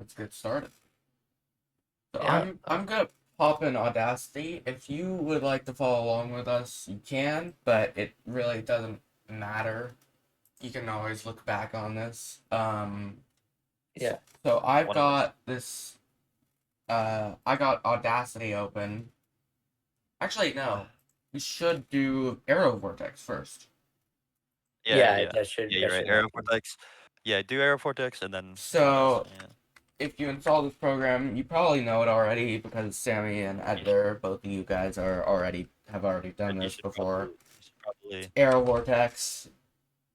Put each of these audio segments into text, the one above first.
let's get started. So Yeah. I'm gonna pop in Audacity. If you would like to follow along with us, you can, but it really doesn't matter. You can always look back on this. Yeah. So I've One of us. got this. I got Audacity open. Actually, no. We should do Arrow Vortex first. Yeah, Yeah, yeah. that should Yeah, that you're right. should Arrow happen. Vortex. Yeah, do Arrow Vortex and then So Audacity. Yeah. if you install this program, you probably know it already because Sammy and You should, Edgar, both of you guys have already done and this before. you should probably Arrow Vortex,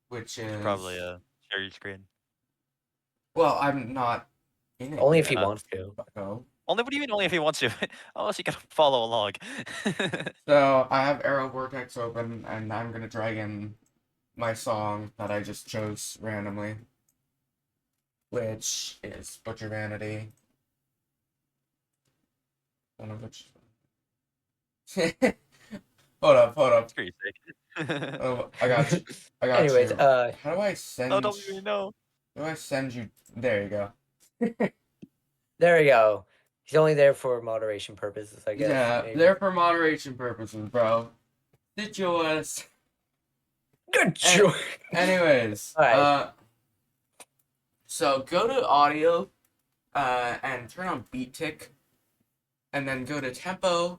which you should probably is, share your screen. well, I'm not in it Only if he yet. wants to. Bucko. Only what do you mean only if he wants to? Unless you can follow along. So I have Arrow Vortex open, and I'm gonna drag in my song that I just chose randomly, which is Butcher Vanity. One of which. Hold up. Screw your sake. Oh, I got you. I got Anyways, you. How do I Oh, send? don't even know. How do I send you? There you go. there we go. He's only there for moderation purposes, I guess. Yeah, Maybe. there for moderation purposes, bro. Did yours. Good choice. Anyways, Alright. so go to audio, and turn on beat tick, and then go to tempo,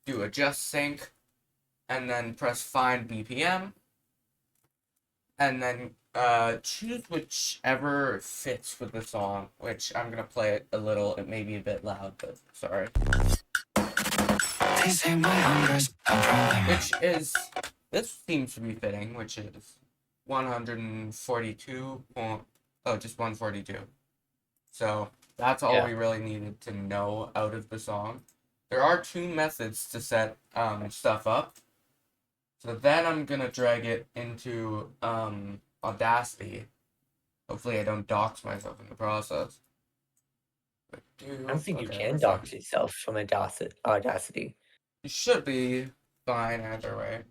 do adjust sync, and then press find BPM, and then choose whichever fits with the song, which I'm gonna play it a little, it may be a bit loud, but sorry. They say my hunger's a problem. Which is, this seems to be fitting, which is 142 point, oh, just 142. So that's all Yeah. we really needed to know out of the song. There are two methods to set stuff up. So then I'm gonna drag it into Audacity. Hopefully I don't dox myself in the process. I don't think you Okay, can perfect. dox yourself from Audacity. You should be fine either way.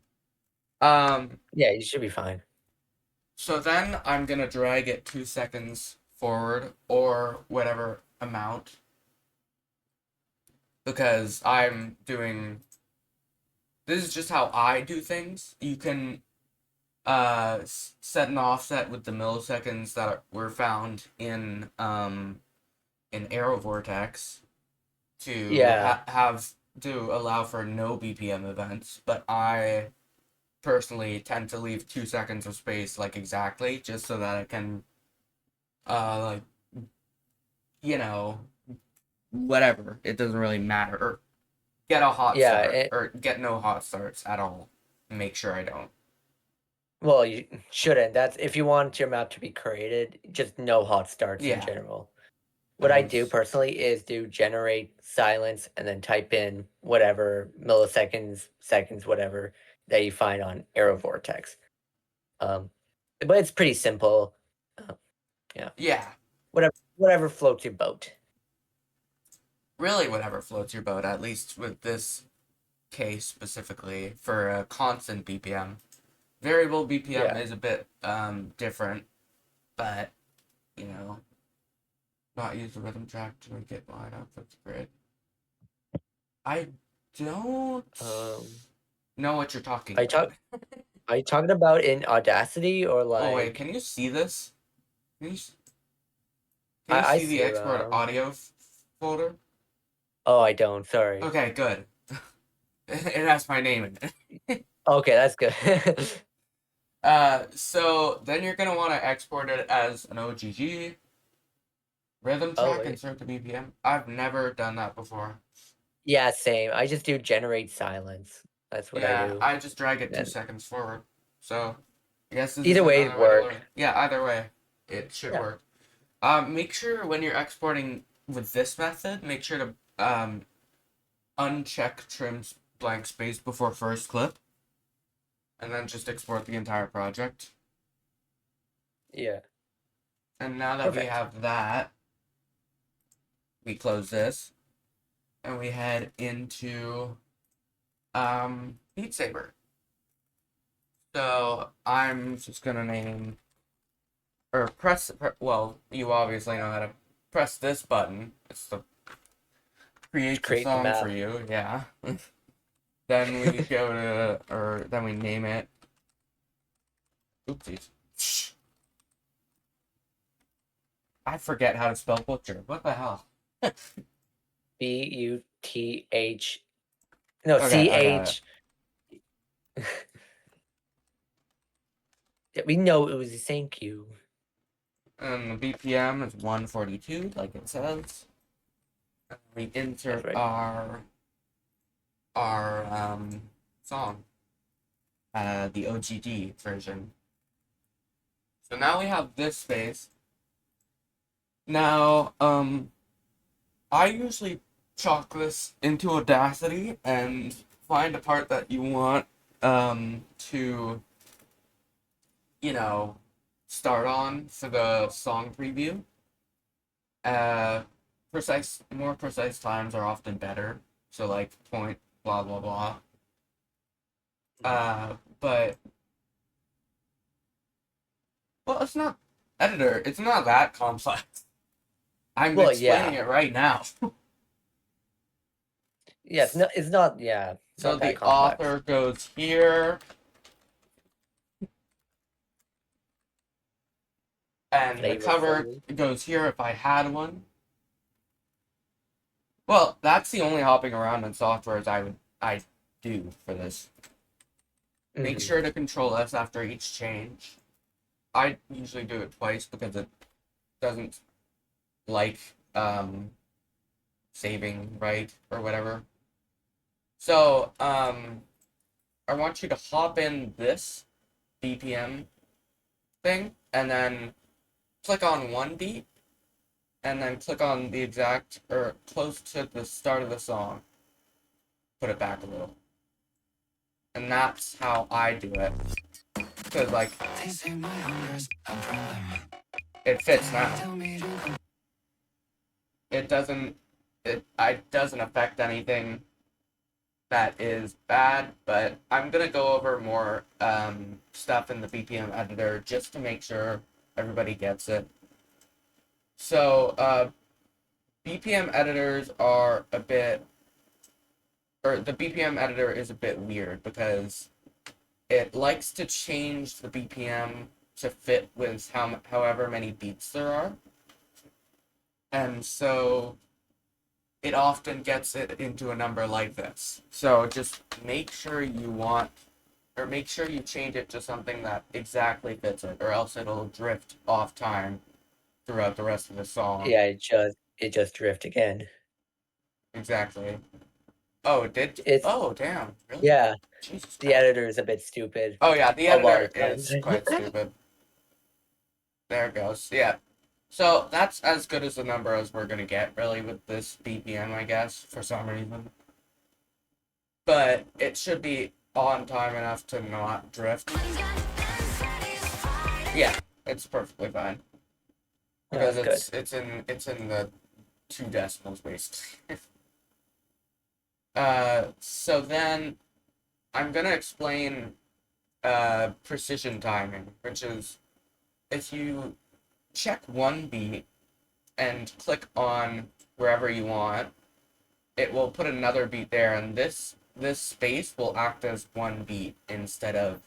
Yeah, you should be fine. So then I'm gonna drag it 2 seconds forward or whatever amount because I'm doing. This is just how I do things. You can set an offset with the milliseconds that were found in Arrow Vortex to Yeah. have to allow for no BPM events, but I personally tend to leave 2 seconds of space like exactly just so that I can like you know whatever, it doesn't really matter, or get a hot Yeah, start or get no hot starts at all. Make sure I don't. well, you shouldn't. That's if you want your map to be created, just no hot starts in Yeah. general. What I do Nice. personally is do generate silence and then type in whatever milliseconds, seconds, whatever that you find on Arrow Vortex. But it's pretty simple. Yeah, Whatever floats your boat. really whatever floats your boat, at least with this case specifically for a constant BPM. Variable BPM Yeah. is a bit different, but you know, not use the rhythm track to make it line up with the grid. I don't know what you're talking Are you about. are you talking about in Audacity or like? Oh wait, can you see this? Can you I see the see. export audio folder? Oh, I don't. Sorry. Okay, good. It has my name in it. Okay, that's good. So then you're gonna want to export it as an OGG rhythm Oh, track, wait. insert the BPM. I've never done that before. Yeah, same. I just do generate silence. That's what I Yeah, do. I just drag it two And seconds forward. So I guess this either is way, another it way to work. learn. Yeah, either way, it should Yeah. work. Make sure when you're exporting with this method, make sure to uncheck trims blank space before first clip, and then just export the entire project. Yeah. And now that we Perfect. have that, we close this, and we head into Beat Saber. So I'm just gonna name or well, you obviously know how to press this button. It's the create the Create the song map. for you. Yeah. Then we go to, or then we name it. Oopsies. I forget how to spell butcher. What the hell? B-U-T-H. No, Okay, I got C-H. Yeah, we know it was a thank you. And the BPM is 142, like it says. And we insert That's right. our song, the OGG version. So now we have this space. Now, I usually chalk this into Audacity and find a part that you want to, you know, start on for the song preview. More precise times are often better. So like point blah blah blah. But well, it's not editor. It's not that complex. I'm Well, explaining yeah. it right now. Yes, no, it's not. Yeah, it's So not that the complex. author goes here, and the cover Flavorful. goes here if I had one. Well, that's the only hopping around in softwares I do for this. Make Mhm. sure to Control S after each change. I usually do it twice because it doesn't like saving right or whatever. So I want you to hop in this BPM thing and then click on one beat and then click on the exact or close to the start of the song. Put it back a little. And that's how I do it. Because like They say my hunger's a problem. it fits now. Tell me to come. It doesn't affect anything that is bad, but I'm gonna go over more stuff in the BPM editor just to make sure everybody gets it. So BPM editors are a bit, or the BPM editor is a bit weird because it likes to change the BPM to fit with however many beats there are, and so it often gets it into a number like this. So just make sure make sure you change it to something that exactly fits it, or else it'll drift off time throughout the rest of the song. Yeah, it just drift again. Exactly. Oh, it did? It's Oh, damn. Really? yeah. Jesus The Christ. editor is a bit stupid. Oh, yeah, the A lot editor of times. is quite stupid. There it goes. Yeah. So that's as good as the number as we're gonna get, really, with this BPM, I guess, for some reason. But it should be on time enough to not drift. Yeah, it's perfectly fine. Because That's it's in the 2 decimals basically. So then I'm gonna explain precision timing, which is if you check one beat and click on wherever you want, it will put another beat there, and this space will act as one beat instead of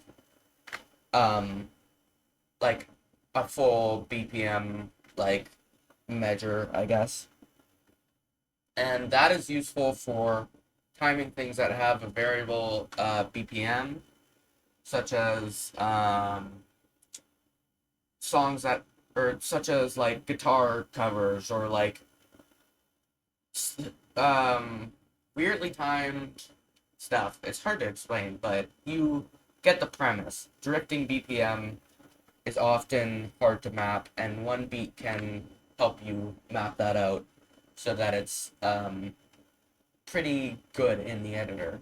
like a full BPM like measure, I guess. And that is useful for timing things that have a variable BPM, such as songs that, or such as like guitar covers or like weirdly timed stuff. It's hard to explain, but you get the premise. Drifting BPM is often hard to map, and one beat can help you map that out so that it's pretty good in the editor.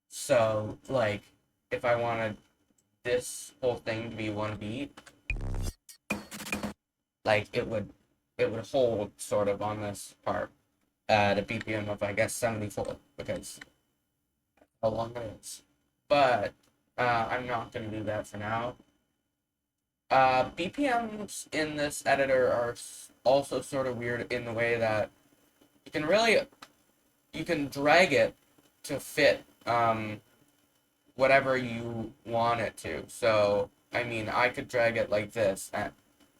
So, like, if I wanted this whole thing to be one beat, like it would hold sort of on this part at a BPM of I guess 74 because how long it is. But I'm not gonna do that for now. BPMs in this editor are also sort of weird in the way that you can drag it to fit whatever you want it to. So, I mean, I could drag it like this and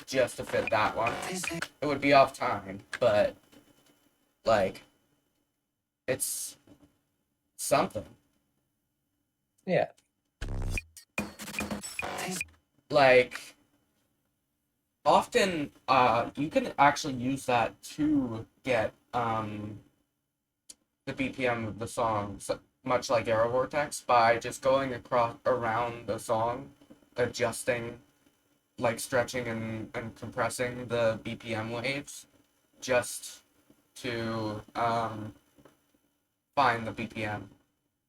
just to fit that one. It would be off time, but like it's something. Yeah. Like often you can actually use that to get the BPM of the song, much like Arrow Vortex, by just going across around the song, adjusting, like stretching and compressing the BPM waves, just to find the BPM.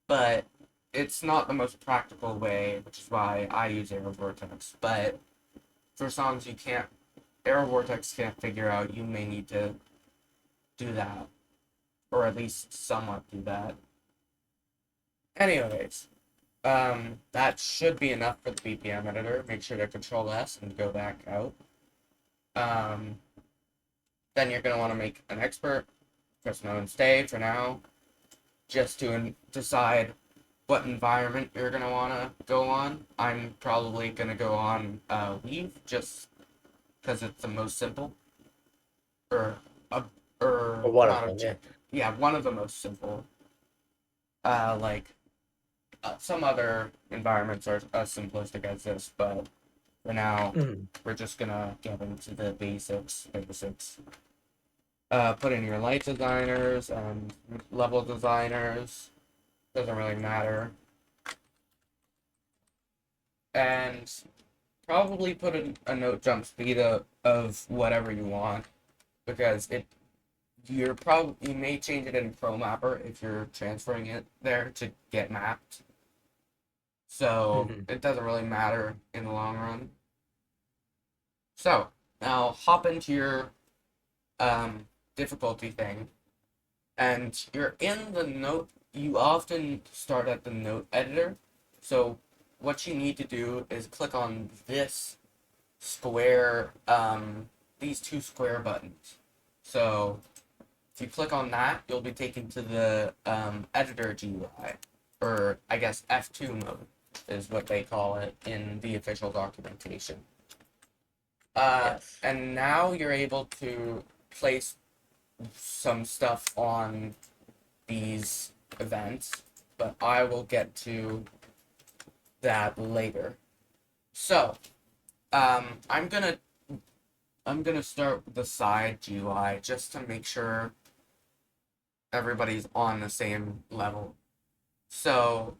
But it's not the most practical way, which is why I use Arrow Vortex. But for songs you can't, Arrow Vortex can't figure out, you may need to do that, or at least somewhat do that. Anyways, that should be enough for the BPM editor. Make sure to Control S and go back out. Then you're going to want to make an expert. Press no and stay for now, just to decide what environment you're going to want to go on. I'm probably going to go on Weave, just because it's the most simple. Or one not of them, yeah. objective. Yeah, one of the most simple. Some other environments are as simplistic as this, but for now, we're just gonna get into the basics. Put in your light designers and level designers. Doesn't really matter. And probably put a note jump speed of whatever you want, because you may change it in ProMapper if you're transferring it there to get mapped. So it doesn't really matter in the long run. So now hop into your difficulty thing, and you're in the note. You often start at the note editor. So what you need to do is click on this square, these two square buttons. So if you click on that, you'll be taken to the editor GUI, or I guess F2 mode is what they call it in the official documentation. Yes. And now you're able to place some stuff on these events, but I will get to that later. So, I'm gonna start with the side GUI just to make sure everybody's on the same level. So,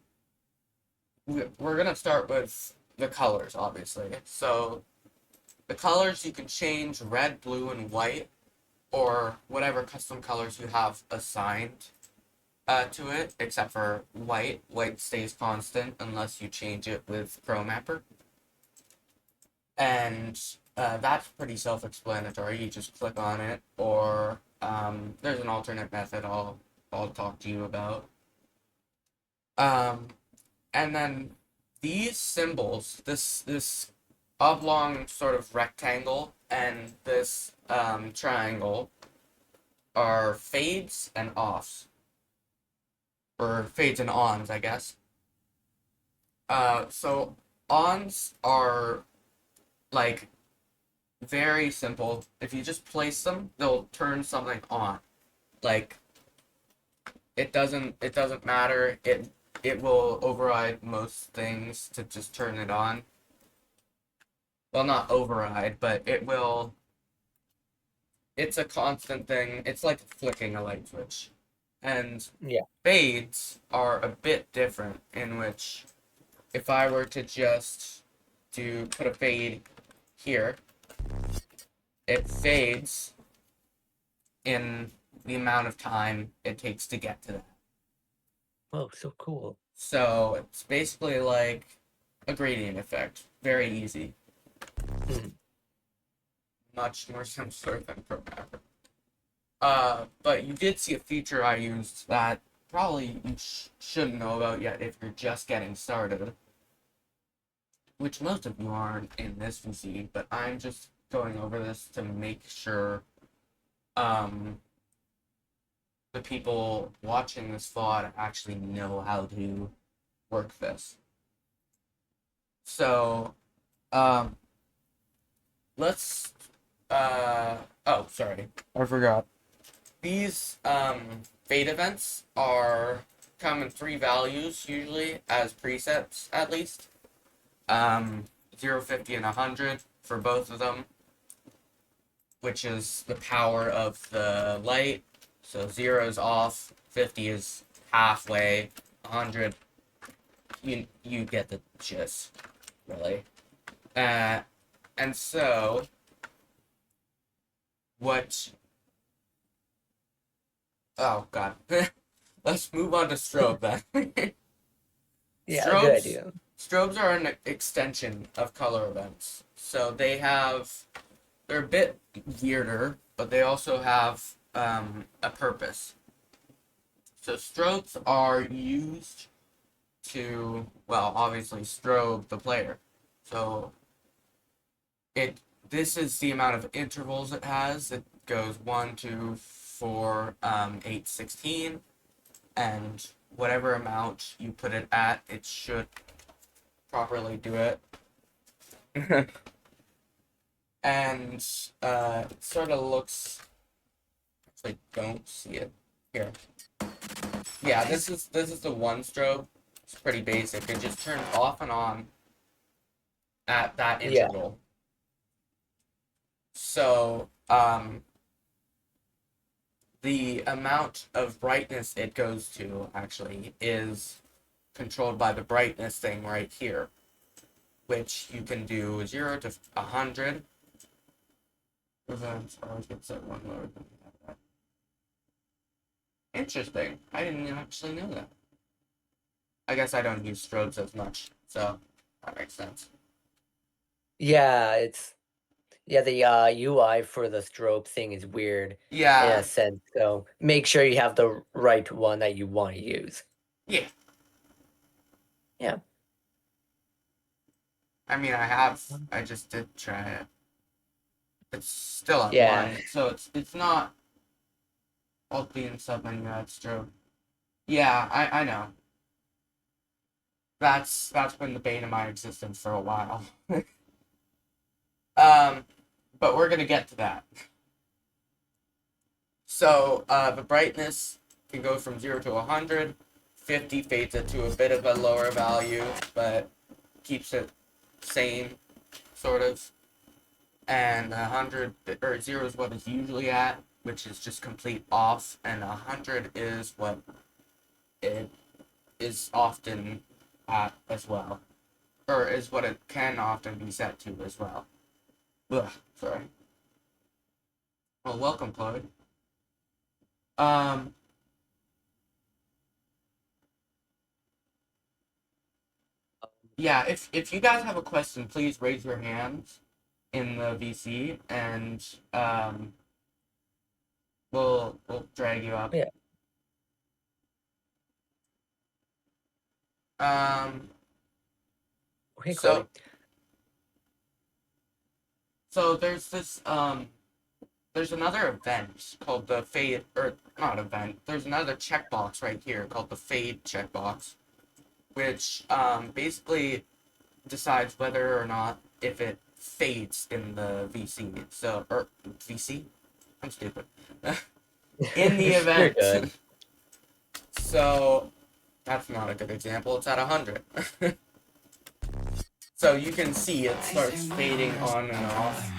we're gonna start with the colors, obviously. So, the colors you can change red, blue, and white, or whatever custom colors you have assigned to it, except for white. White stays constant unless you change it with ProMapper. And that's pretty self-explanatory. You just click on it, or there's an alternate method I'll talk to you about. And then these symbols, this oblong sort of rectangle and this triangle, are fades and offs. Or fades and ons, I guess. So ons are like very simple. If you just place them, they'll turn something on. Like it doesn't matter. It will override most things to just turn it on. Well, not override, but it will. It's a constant thing. It's like flicking a light switch. And Yeah. fades are a bit different, in which if I were to just put a fade here, it fades in the amount of time it takes to get to that. Oh, so cool. So it's basically like a gradient effect. Very easy. Much more simpler than ProMapper. But you did see a feature I used that probably you shouldn't know about yet if you're just getting started. which most of you aren't in this VC, but I'm just going over this to make sure the people watching this VOD actually know how to work this. So, let's, oh, sorry, I forgot. These, fate events come in 3 values, usually, as presets, at least. 0, 50, and 100 for both of them, which is the power of the light. So 0 is off, 50 is halfway, 100, you get the gist, really. And so, oh god. Let's move on to strobe then. Yeah, Strobes- good idea. Strobes are an extension of color events. So they're a bit weirder, but they also have a purpose. So strobes are used to, well, obviously strobe the player. So this is the amount of intervals it has. It goes 1, 2, 4, 8, 16, and whatever amount you put it at, it should properly do it. And it sort of looks, actually don't see it here. Yeah, this is the one strobe. It's pretty basic. It just turns off and on at that Yeah. interval. So the amount of brightness it goes to actually is controlled by the brightness thing right here, which you can do 0 to 100. Events always get set one lower than that. Interesting. I didn't actually know that. I guess I don't use strobes as much, so that makes sense. Yeah, the UI for the strobe thing is weird in Yeah, a sense. So make sure you have the right one that you want to use. yeah. Yeah. I mean, I just did try it. It's still at Yeah. 1, so it's not Alt B and submenu add strobe. Yeah, I know. That's been the bane of my existence for a while. But we're gonna get to that. So the brightness can go from 0 to 100. 50 fades it to a bit of a lower value, but keeps it same, sort of. And 100 or 0 is what it's usually at, which is just complete off, and 100 is what it is often at as well, or is what it can often be set to as well. Ugh, sorry. Well, welcome, Chloe. Yeah, if you guys have a question, please raise your hands in the VC, and we'll drag you up. Yeah. Okay, So- Chloe. So there's this there's another event called the fade, or not event. There's another checkbox right here called the fade checkbox, which basically decides whether or not if it fades in the VC. So or VC, I'm stupid. In the You're event. good. So that's not a good example. It's at 100. So you can see it starts fading on and off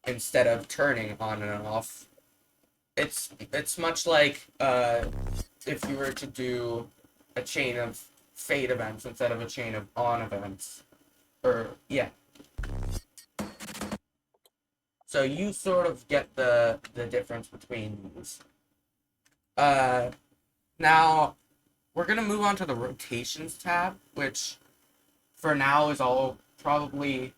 instead of turning on and off. It's much like if you were to do a chain of fade events instead of a chain of on events. Or yeah. So you sort of get the difference between these. Now we're gonna move on to the rotations tab, which for now is probably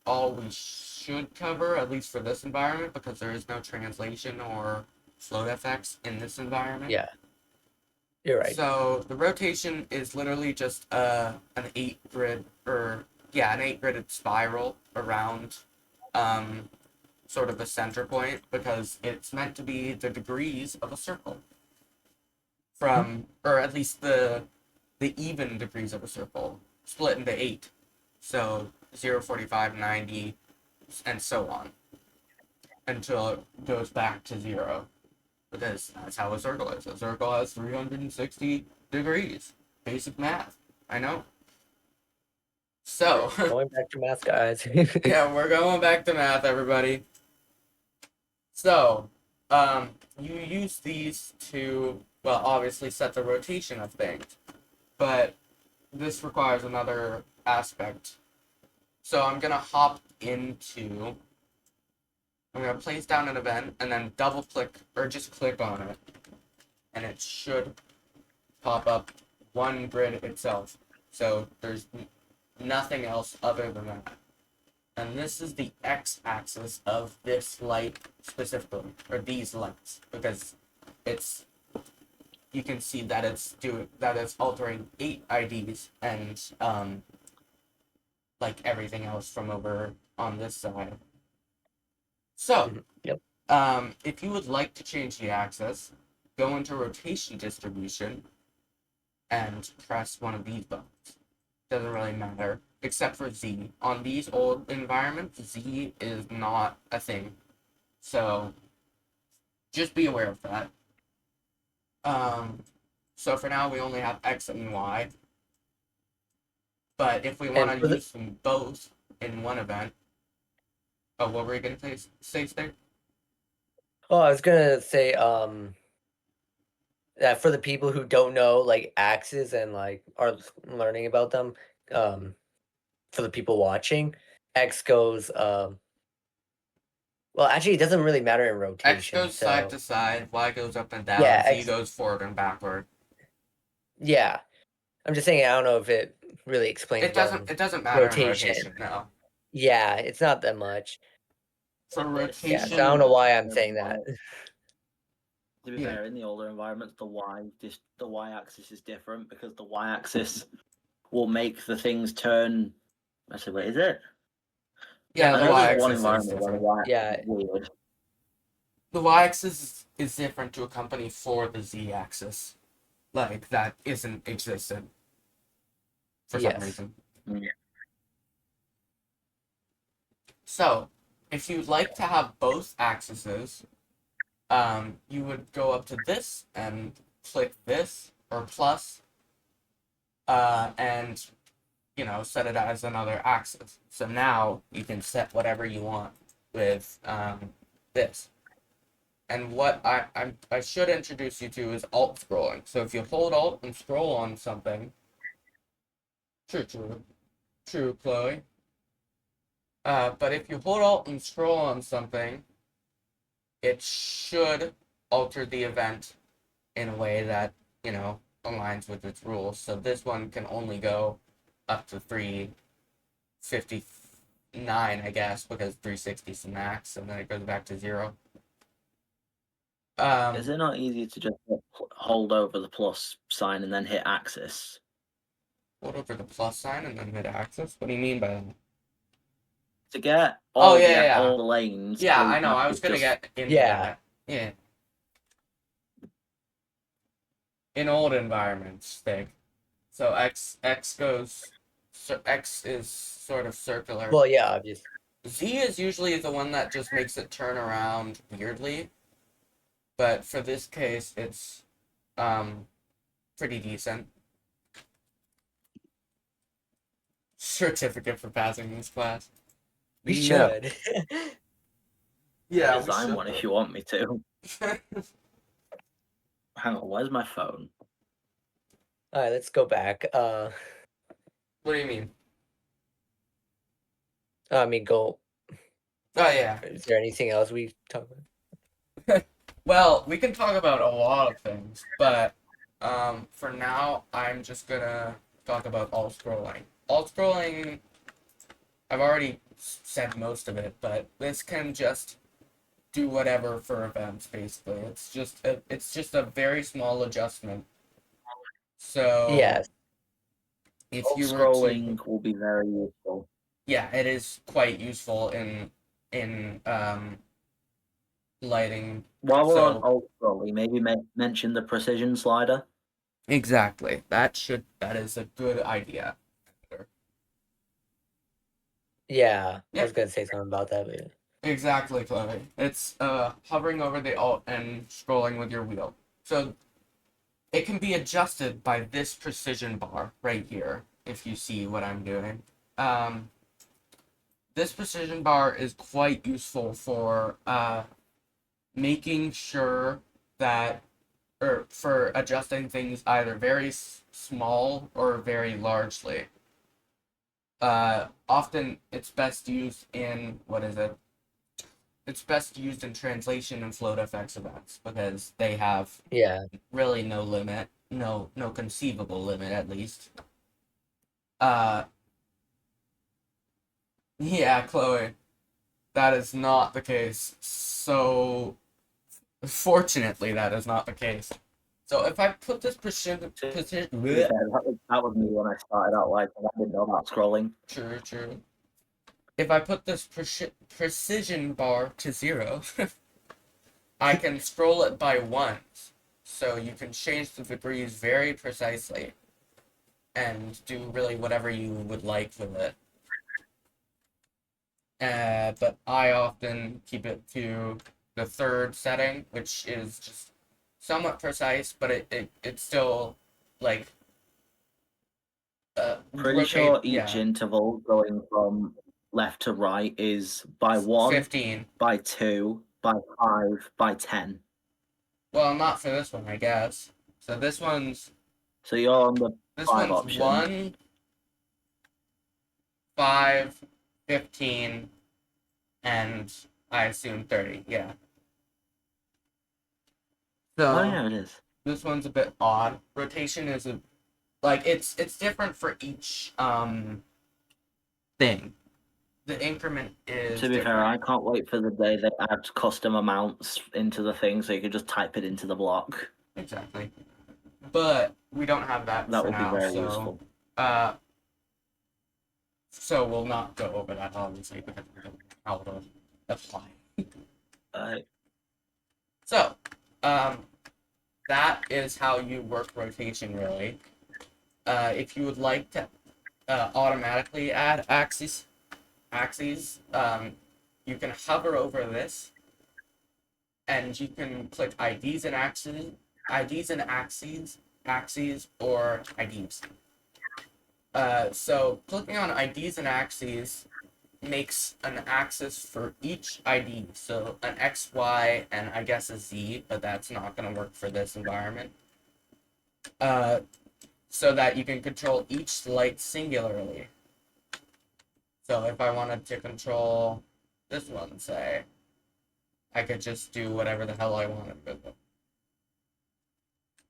all we should cover, at least for this environment, because there is no translation or float effects in this environment. Yeah. You're right. So the rotation is literally just an 8 grid or an 8-gridded spiral around sort of the center point, because it's meant to be the degrees of a circle. Or at least the even degrees of a circle, split into 8. So 0, 45, 90, and so on, until it goes back to 0. Because that's how a circle is. A circle has 360 degrees. Basic math. I know. So, Going back to math, guys. yeah, we're going back to math, everybody. So, you use these to, well, obviously set the rotation of things. But this requires another aspect. So I'm going to hop into... I'm going to place down an event and then double click, or just click on it. And it should pop up one grid itself. So there's nothing else other than that. And this is the x-axis of this light specifically, or these lights, because it's, you can see that it's altering 8 IDs and like everything else from over on this side. So, Yep. If you would like to change the axis, go into rotation distribution and press one of these buttons. Doesn't really matter, except for Z. On these old environments, Z is not a thing. So, just be aware of that. So for now, we only have X and Y. But if we want And to for use them both in one event... Oh, what were you going to say there? Oh, I was gonna say, that for the people who don't know, like, axes and, like, are learning about them, for the people watching, X goes, well, actually, it doesn't really matter in rotation. X goes side to side, Y goes up and down, Yeah, Z X- goes forward and backward. Yeah, I'm just saying. I don't know if it really explains. It doesn't matter rotation. in rotation, no. Yeah, it's not that much. For Yeah, rotation, so I don't know why I'm saying that. To be fair, in the older environments, the y-axis is different because the y-axis will make the things turn. Actually, wait, is it? yeah, I the know there's y-axis one is environment where the different. y-axis Yeah. is weird. The y-axis is different to accompany for the z-axis. Like, that isn't existent. For some Yes. reason. Mm. So, if you'd like to have both axes, you would go up to this and click this, or plus, and, you know, set it as another axis. So now you can set whatever you want with this. And what I should introduce you to is alt scrolling. So if you hold alt and scroll on something, true, Chloe. But if you hold alt and scroll on something, it should alter the event in a way that, you know, aligns with its rules. So this one can only go up to 359, I guess, because 360 is the max, and then it goes back to 0. Is it not easier to just hold over the plus sign and then hit axis? Hold over the plus sign and then hit axis? What do you mean by that? To get Oh, all, yeah. all the lanes. Yeah, through I know. I maps was is gonna just- get into Yeah. that. Yeah. In old environments, so X goes. So X is sort of circular. Well, yeah, obviously. Z is usually the one that just makes it turn around weirdly. But for this case, it's pretty decent. Certificate for passing this class. We Yeah. should. Yeah, design one if you want me to. Hang on, where's my phone? All right, let's go back. What do you mean? I mean, go. Oh, yeah. Is there anything else we talk about? Well, we can talk about a lot of things, but for now, I'm just gonna talk about alt scrolling. Alt scrolling, I've already said most of it, but this can just do whatever for events, basically. It's just a very small adjustment. So Yes. if Alt you were scrolling to, will be very useful. yeah, it is quite useful in lighting. While we're on So alt scrolling, maybe mention the precision slider. exactly, that is a good idea. Yeah, I Yeah. was gonna say something about that, but Exactly, Chloe. It's hovering over the alt and scrolling with your wheel. So it can be adjusted by this precision bar right here, if you see what I'm doing. Um, this precision bar is quite useful for making sure that, or for adjusting things either very small or very largely. Often it's best used in, what is it? It's best used in translation and float FX events because they have yeah, really no limit, no conceivable limit at least. Uh, yeah, Chloe, that is not the case. So, fortunately, that is not the case. So if I put this To be fair, that was me when I started out like I didn't know about scrolling. true. If I put this precision bar to 0, I can scroll it by ones. So you can change the degrees very precisely and do really whatever you would like with it. But I often keep it to the third setting, which is just somewhat precise, but it's still like Pretty sure each yeah, interval going from left to right is by 1, 15. by 2, by 5, by 10. Well, not for this one, I guess. So this one's So you're on the 5 option. 1, 5, 15, and I assume 30. Yeah. So Oh yeah, it is. this one's a bit odd. Rotation is it's different for each thing. The increment is To be different. fair, I can't wait for the day they add custom amounts into the thing, so you can just type it into the block. Exactly. But we don't have that That for would be now, very so useful. so we'll not go over that obviously because we don't know how to apply. So, that is how you work rotation really. If you would like to automatically add axes, you can hover over this, and you can click IDs and axes, or IDs. So clicking on IDs and axes makes an axis for each ID. So an X, Y, and I guess a Z, but that's not going to work for this environment. So that you can control each light singularly. So if I wanted to control this one, say, I could just do whatever the hell I wanted with it.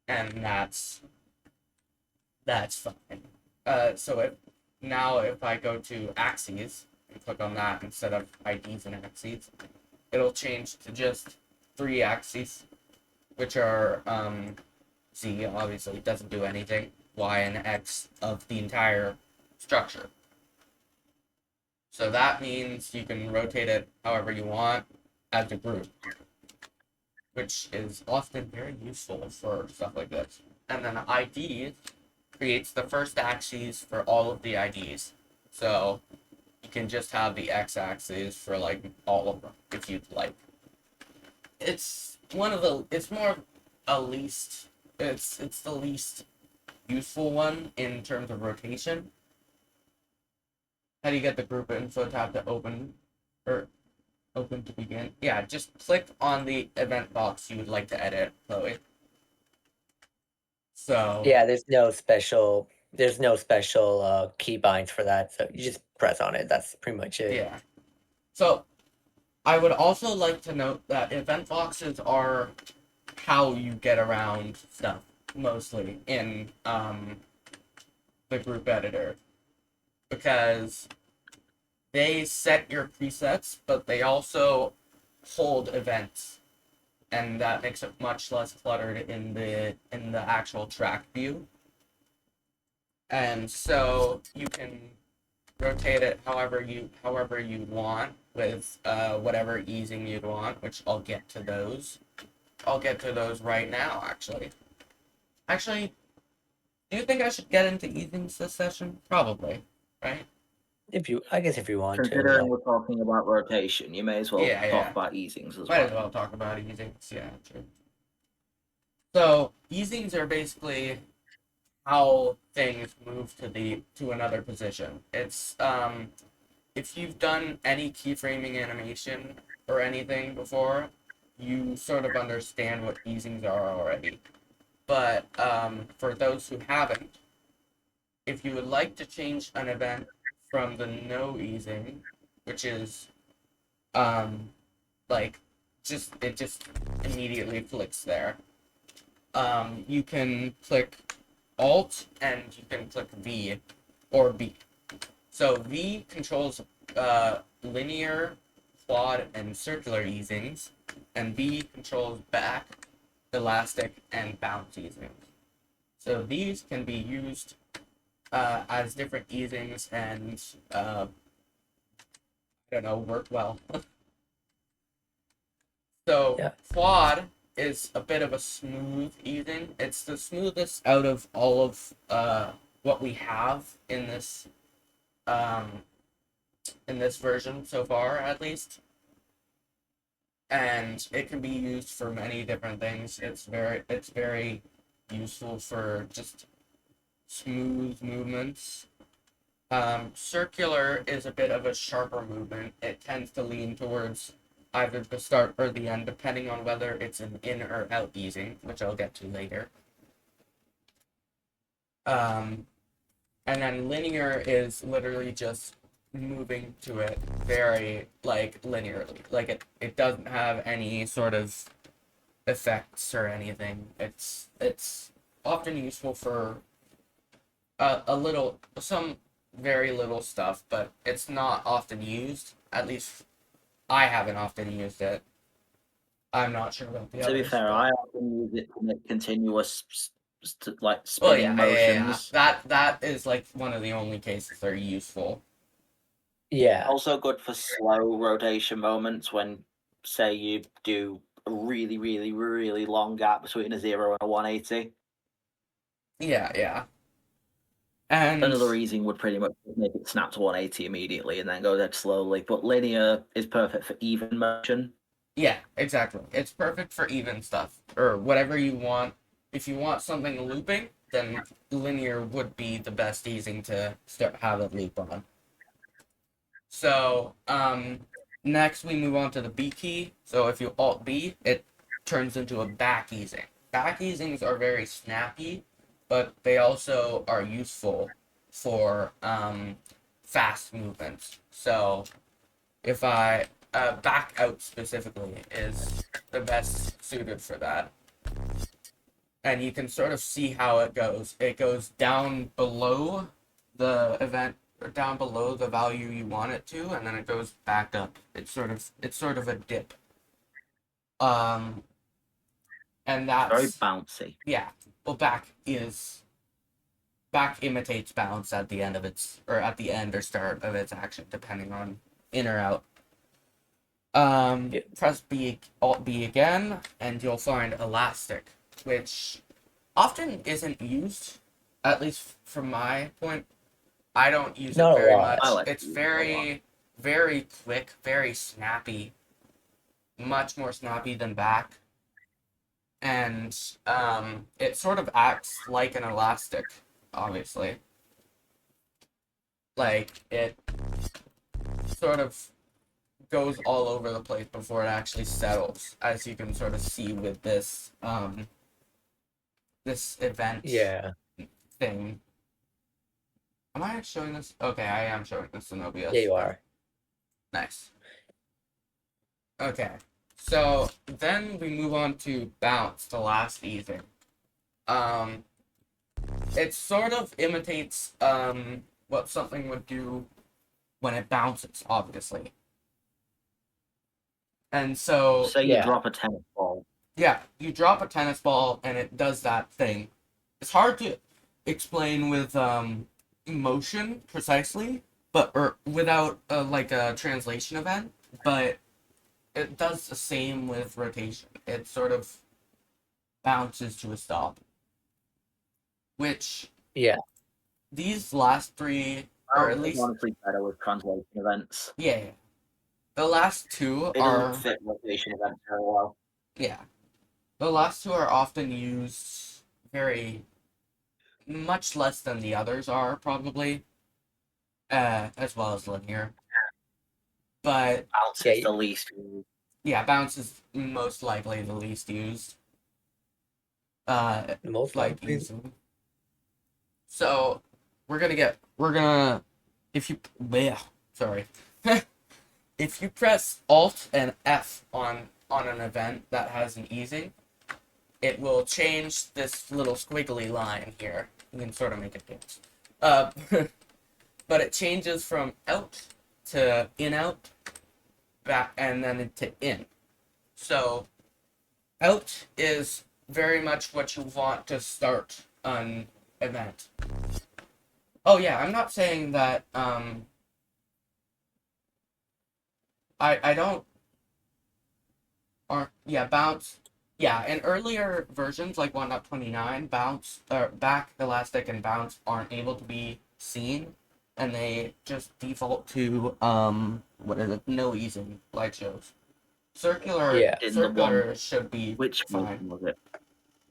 And that's fine. So if I go to axes and click on that instead of IDs and axes, it'll change to just 3 axes, which are Z obviously doesn't do anything, Y and X of the entire structure. So that means you can rotate it however you want as a group, which is often very useful for stuff like this. And then ID creates the first axes for all of the IDs. So you can just have the x-axis for like all of them if you'd like. It's the least useful one in terms of rotation. How do you get the group info tab to open or open to begin? Yeah, just click on the event box you would like to edit, Chloe. So yeah, there's no special keybinds for that, so you just press on it. That's pretty much it. yeah. So I would also like to note that event boxes are how you get around stuff mostly in the group editor, because they set your presets, but they also hold events, and that makes it much less cluttered in the actual track view. And so you can rotate it however you want with whatever easing you'd want, which I'll get to those. I'll get to those right now, actually. Actually, do you think I should get into easings this session? Probably, right? I guess if you want to. Considering Yeah. we're talking about rotation, you may as well Yeah, talk yeah. about easings as Might well. as well talk about easings, yeah, true. So, easings are basically how things move to another position. It's if you've done any keyframing animation or anything before, you sort of understand what easings are already. But for those who haven't, if you would like to change an event from the no easing, which is like it just immediately flicks there. You can click Alt and you can click V or B. So V controls linear, quad, and circular easings, and B controls back, elastic, and bounce easings. So these can be used as different easings and I don't know, work well. So Yeah. quad is a bit of a smooth easing. It's the smoothest out of all of what we have in this version so far, at least. And it can be used for many different things. It's very useful for just smooth movements. Circular is a bit of a sharper movement. It tends to lean towards either the start or the end, depending on whether it's an in or out easing, which I'll get to later. And then linear is literally just moving to it very linearly. Like it doesn't have any sort of effects or anything. It's often useful for some very little stuff, but it's not often used. At least I haven't often used it. I'm not sure about the others. To be fair, but... I often use it to make continuous spinning well, yeah, motions. That is like one of the only cases they're useful. Yeah. Also good for slow rotation moments when, say, you do a really, really, really long gap between a 0 and a 180. Yeah. And Another easing would pretty much make it snap to 180 immediately and then go dead slowly. But linear is perfect for even motion. yeah, exactly. It's perfect for even stuff or whatever you want. If you want something looping, then linear would be the best easing to have it loop on. So, next we move on to the B key. So if you Alt B, it turns into a back easing. Back easings are very snappy, but they also are useful for fast movements. So if I back out specifically is the best suited for that. And you can sort of see how it goes. It goes down below the event or down below the value you want it to, and then it goes back up. It's sort of a dip. And that's Very bouncy. yeah. Well, back imitates bounce at the end of its at the end or start of its action, depending on in or out. Press B, Alt B again, and you'll find elastic, which often isn't used, at least from my point. I don't use Not it a very lot. much. I like It's it a very, very quick, very snappy, much more snappy than back. And it sort of acts like an elastic, obviously. Like, it sort of goes all over the place before it actually settles, as you can sort of see with this this event thing. Am I showing this? Okay, I am showing this in OBS. Yeah, you are. Nice. Okay, so then we move on to bounce, the last easing. It sort of imitates what something would do when it bounces, obviously. And so Say you drop a tennis ball. yeah, you drop a tennis ball and it does that thing. It's hard to explain with motion precisely, but or without like a translation event, but it does the same with rotation. It sort of bounces to a stop, which Yeah. these last three, or at Bounce is least honestly better with translation events. yeah, the last two It are doesn't fit rotation events very well. yeah, the last two are often used very much less than the others are probably, as well as linear. But Bounce Yeah, is the least used. yeah, bounce is most likely the least used. most Like likely. easily. So we're gonna if you bleh, sorry. If you press Alt and F on an event that has an easing, it will change this little squiggly line here. You can sort of make it dance. But it changes from out to in out, back and then into in. So out is very much what you want to start an event. Oh yeah, I'm not saying that I don't bounce. Yeah, in earlier versions like 1.29, bounce or back, elastic, and bounce aren't able to be seen, and they just default to what is it? No easing light shows. Circular Yeah. In the one, should be which fine. version was it?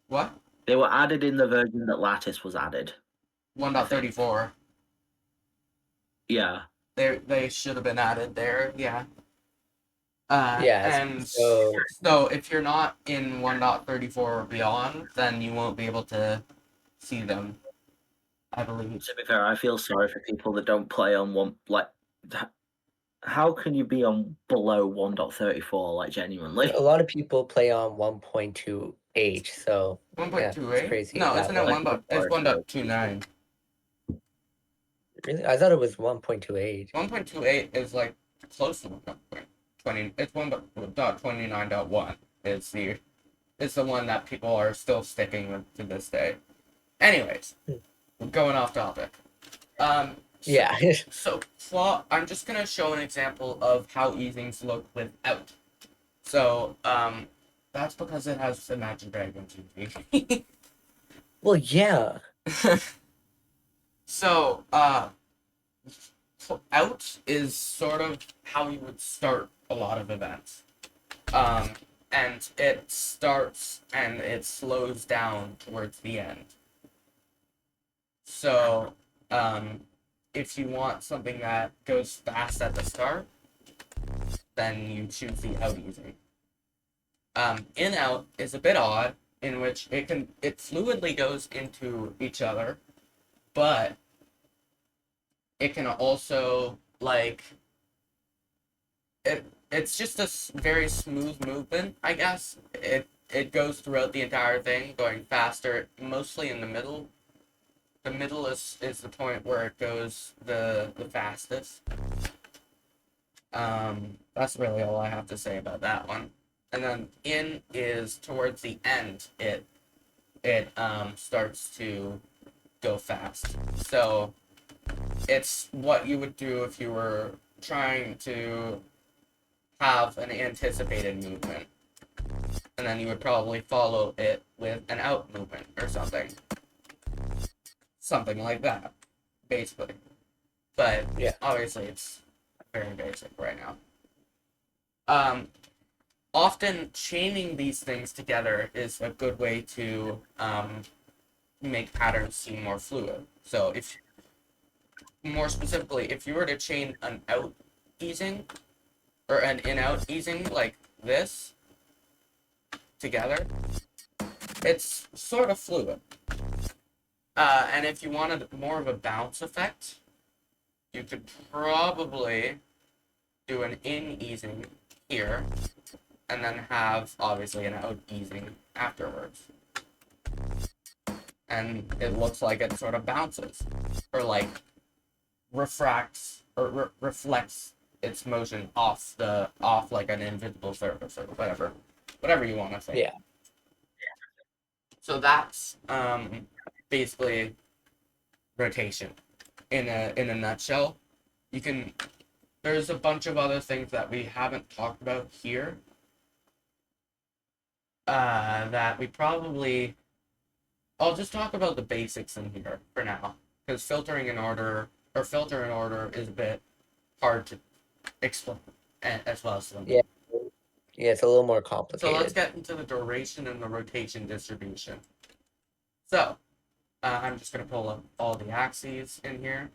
What? They were added in the version that Lattice was added. 1.34. Yeah. They should have been added there. Yeah. Yeah. And So so if you're not in 1.34 or beyond, then you won't be able to see them, I believe. To be fair, I feel sorry for people that don't play on one. Like, how can you be on below 1.34? Like, genuinely. a lot of people play on 1.2H, so yeah, it's 1.28? crazy. No, that isn't it one. it's 1.29. Really? I thought it was 1.28. 1.28 is like close to 1.20. It's 1.29.1. It's the one that people are still sticking with to this day. Anyways, we're going off topic. So, Yeah. So, I'm just gonna show an example of how easings look without. So, that's because it has Imagine Dragons easing. Well, yeah. So, out is sort of how you would start a lot of events. And it starts and it slows down towards the end. So, if you want something that goes fast at the start, then you choose the out easing. In out is a bit odd, in which it fluidly goes into each other, but it can also it's just a very smooth movement, I guess. It goes throughout the entire thing, going faster, mostly in the middle. The middle is the point where it goes the fastest. That's really all I have to say about that one. And then in is towards the end. It starts to go fast. So it's what you would do if you were trying to have an anticipated movement, and then you would probably follow it with an out movement or something like that, basically. But Yeah. obviously it's very basic right now. Often chaining these things together is a good way to make patterns seem more fluid. So if more specifically, if you were to chain an out easing or an in-out easing like this together, it's sort of fluid. And if you wanted more of a bounce effect, you could probably do an in easing here, and then have obviously an out easing afterwards. And it looks like it sort of bounces, or like refracts or reflects its motion off like an invisible surface or whatever you want to say. Yeah. So that's basically rotation in a nutshell. There's a bunch of other things that we haven't talked about here that we probably I'll just talk about the basics in here for now, because filter in order is a bit hard to explain as well as simple. Yeah. Yeah, it's a little more So complicated. let's get into the duration and the rotation distribution. So I'm just going to pull up all the axes in here.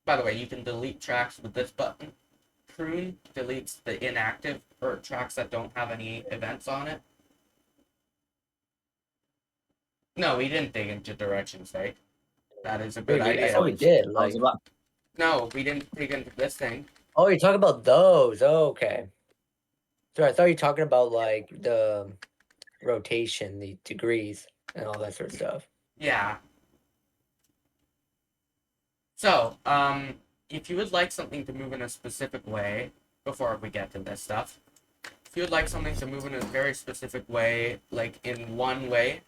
By the way, you can delete tracks with this button. Prune deletes the inactive or tracks that don't have any events on it. No, we didn't dig into directions, right? That is a good Wait, I idea. thought we did. I Like, was about, No, we didn't dig into this thing. oh, you're talking about those. Oh, okay. Sorry, I thought you were talking about like the rotation, the degrees, and all that sort of stuff. Yeah. So, if you would like something to move in a specific way, before we get to this stuff, if you would like something to move in a very specific way, like in one way,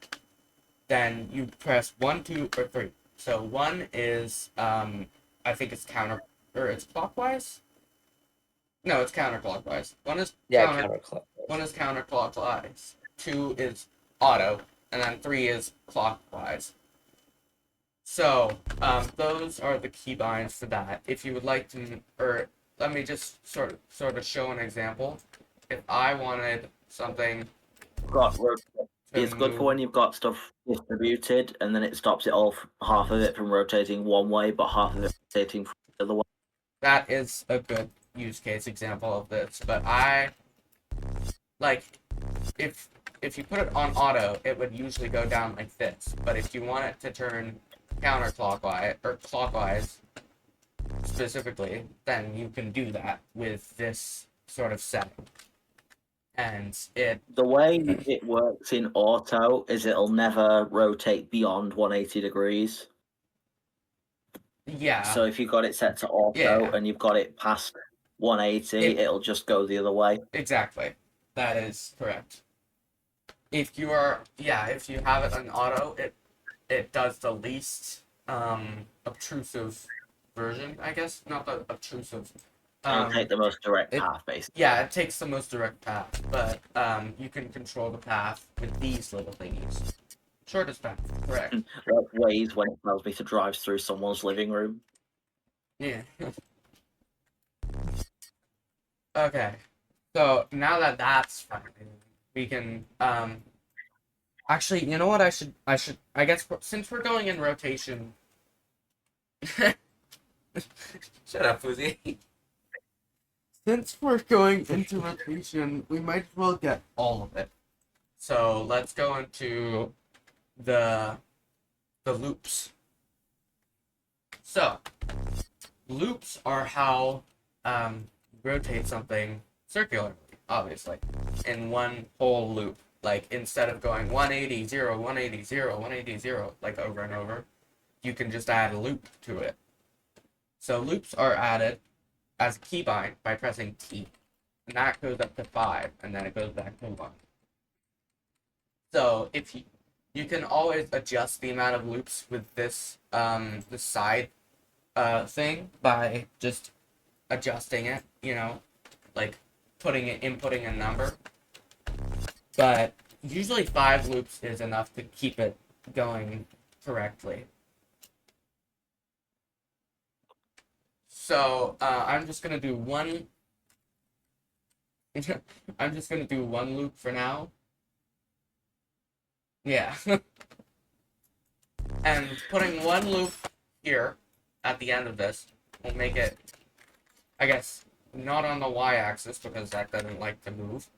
then you press 1, 2, or 3. So 1 is, I think it's it's clockwise? No, it's counterclockwise. 1 is Yeah, counterclockwise. counterclockwise. 1 is counterclockwise. 2 is auto, and then 3 is clockwise. So, those are the keybinds for that. If you would like to, or let me just sort of show an example. If I wanted something it's good for when you've got stuff distributed, and then it stops it off half of it from rotating one way, but half of it rotating the other way. That is a good use case example of this, but I like if you put it on auto, it would usually go down like this. But if you want it to turn counterclockwise or clockwise specifically, then you can do that with this sort of setting. And The way it works in auto is it'll never rotate beyond 180 degrees. yeah, So if you've got it set to auto Yeah. and you've got it past 180, it'll just go the other way. exactly. That is correct. If you have it on auto, it does the least obtrusive version, I guess. Not the obtrusive. It'll take the most direct it- path, basically. Yeah, it takes the most direct path, but you can control the path with these little thingies. Shortest path, correct. Like ways when it tells me to drive through someone's living room. Yeah. Okay. So now that that's fine, we can actually, you know what I guess since we're going in rotation. Shut up, Fuzzy. Since we're going into rotation, we might as well get all of it. So let's go into the loops. So loops are how you rotate something circularly, obviously, in one whole loop. Like instead of going 180, 0, 180, 0, 180, 0, like over and over, you can just add a loop to it. So loops are added as a keybind by pressing T. And that goes up to 5, and then it goes back to 1. So if you can always adjust the amount of loops with this the side thing by just adjusting it, like inputting a number. But usually 5 loops is enough to keep it going correctly. So I'm just gonna do one. I'm just gonna do one loop for now. Yeah. And putting one loop here at the end of this will make it, I guess, not on the y-axis because that doesn't like to move.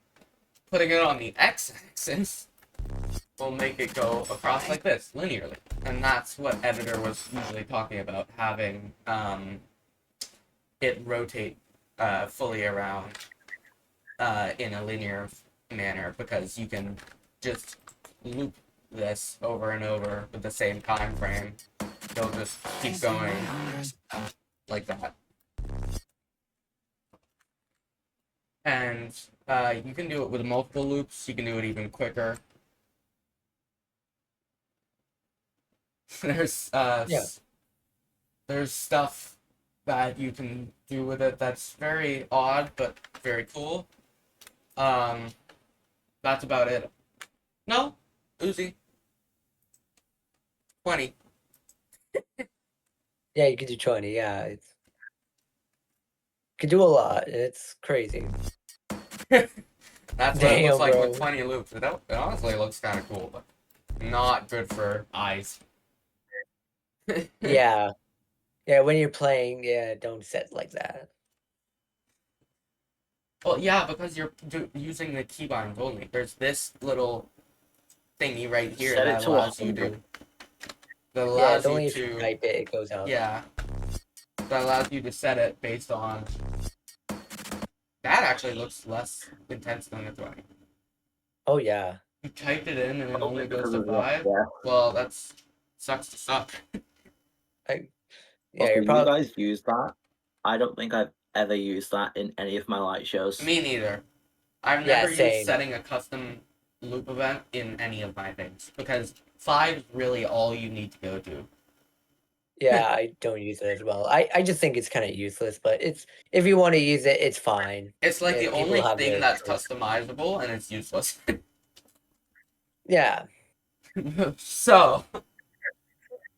Putting it on the x-axis will make it go across like this, linearly. And that's what Editor was usually talking about, having it rotate fully around in a linear manner, because you can just loop this over and over with the same time frame. They'll just keep going like that. And you can do it with multiple loops. You can do it even quicker. There's Yeah. there's stuff that you can do with it that's very odd but very cool. That's about it. No, Uzi. 20. Yeah, you could do 20. Yeah, it's could do a lot. It's crazy. That's what it Damn, looks like bro. with 20 loops. It honestly looks kind of cool, but not good for eyes. Yeah, yeah. When you're playing, yeah, don't set like that. Well, yeah, because you're using the keybinds only. There's this little thingy right here Set it that to allows you 100. to. That Yeah, allows it's only you if you to. type it, it goes up. Yeah. That allows you to set it based on. That actually looks less intense than the 20. Oh yeah. You typed it in and it Probably only goes because to of the 5. FPS. Well, that's sucks to suck. Yeah, Also, you're you probably guys use that? I don't think I've ever used that in any of my light shows. Me neither. I've Yeah, never same. used setting a custom loop event in any of my things because 5 is really all you need to go to. yeah. I don't use it as well. I just think it's kind of useless, but it's if you want to use it, it's fine. It's like Yeah, the people only have thing their that's choice. customizable and it's useless. Yeah. So,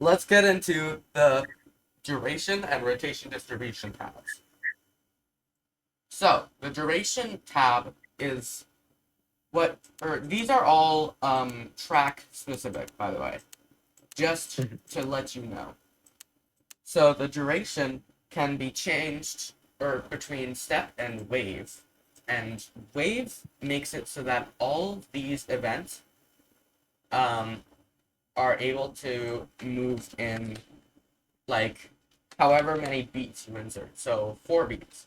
let's get into the duration and rotation distribution tabs. So, the duration tab is these are all track specific, by the way, just to let you know. So, the duration can be changed between step and wave. And wave makes it so that all of these events are able to move in like however many beats you insert. So 4 beats.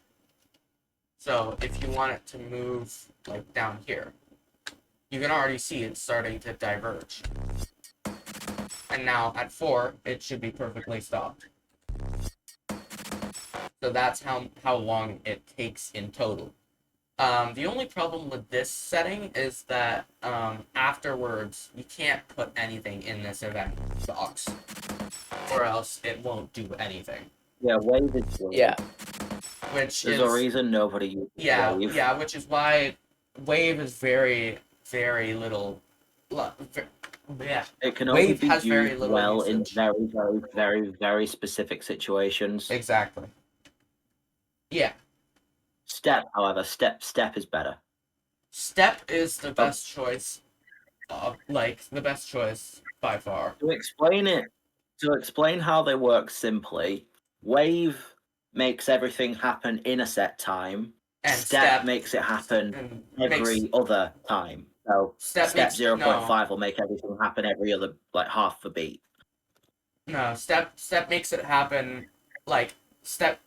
So if you want it to move like down here, you can already see it's starting to diverge. And now at 4, it should be perfectly stopped. So that's how long it takes in total. The only problem with this setting is that afterwards you can't put anything in this event box, or else it won't do anything. Yeah, wave is good. Yeah. Which There's is a reason nobody uses wave. yeah, which is why wave is very little. Yeah, It can only Wave be has very used little well in usage. very specific situations. exactly. Yeah, Step, however, step is better. step is the best choice. The best choice by far. To explain how they work simply, wave makes everything happen in a set time. And Step makes it happen and every other time. So Step step makes- 0.5 will make everything happen every other half the beat. No, step makes it happen. Like step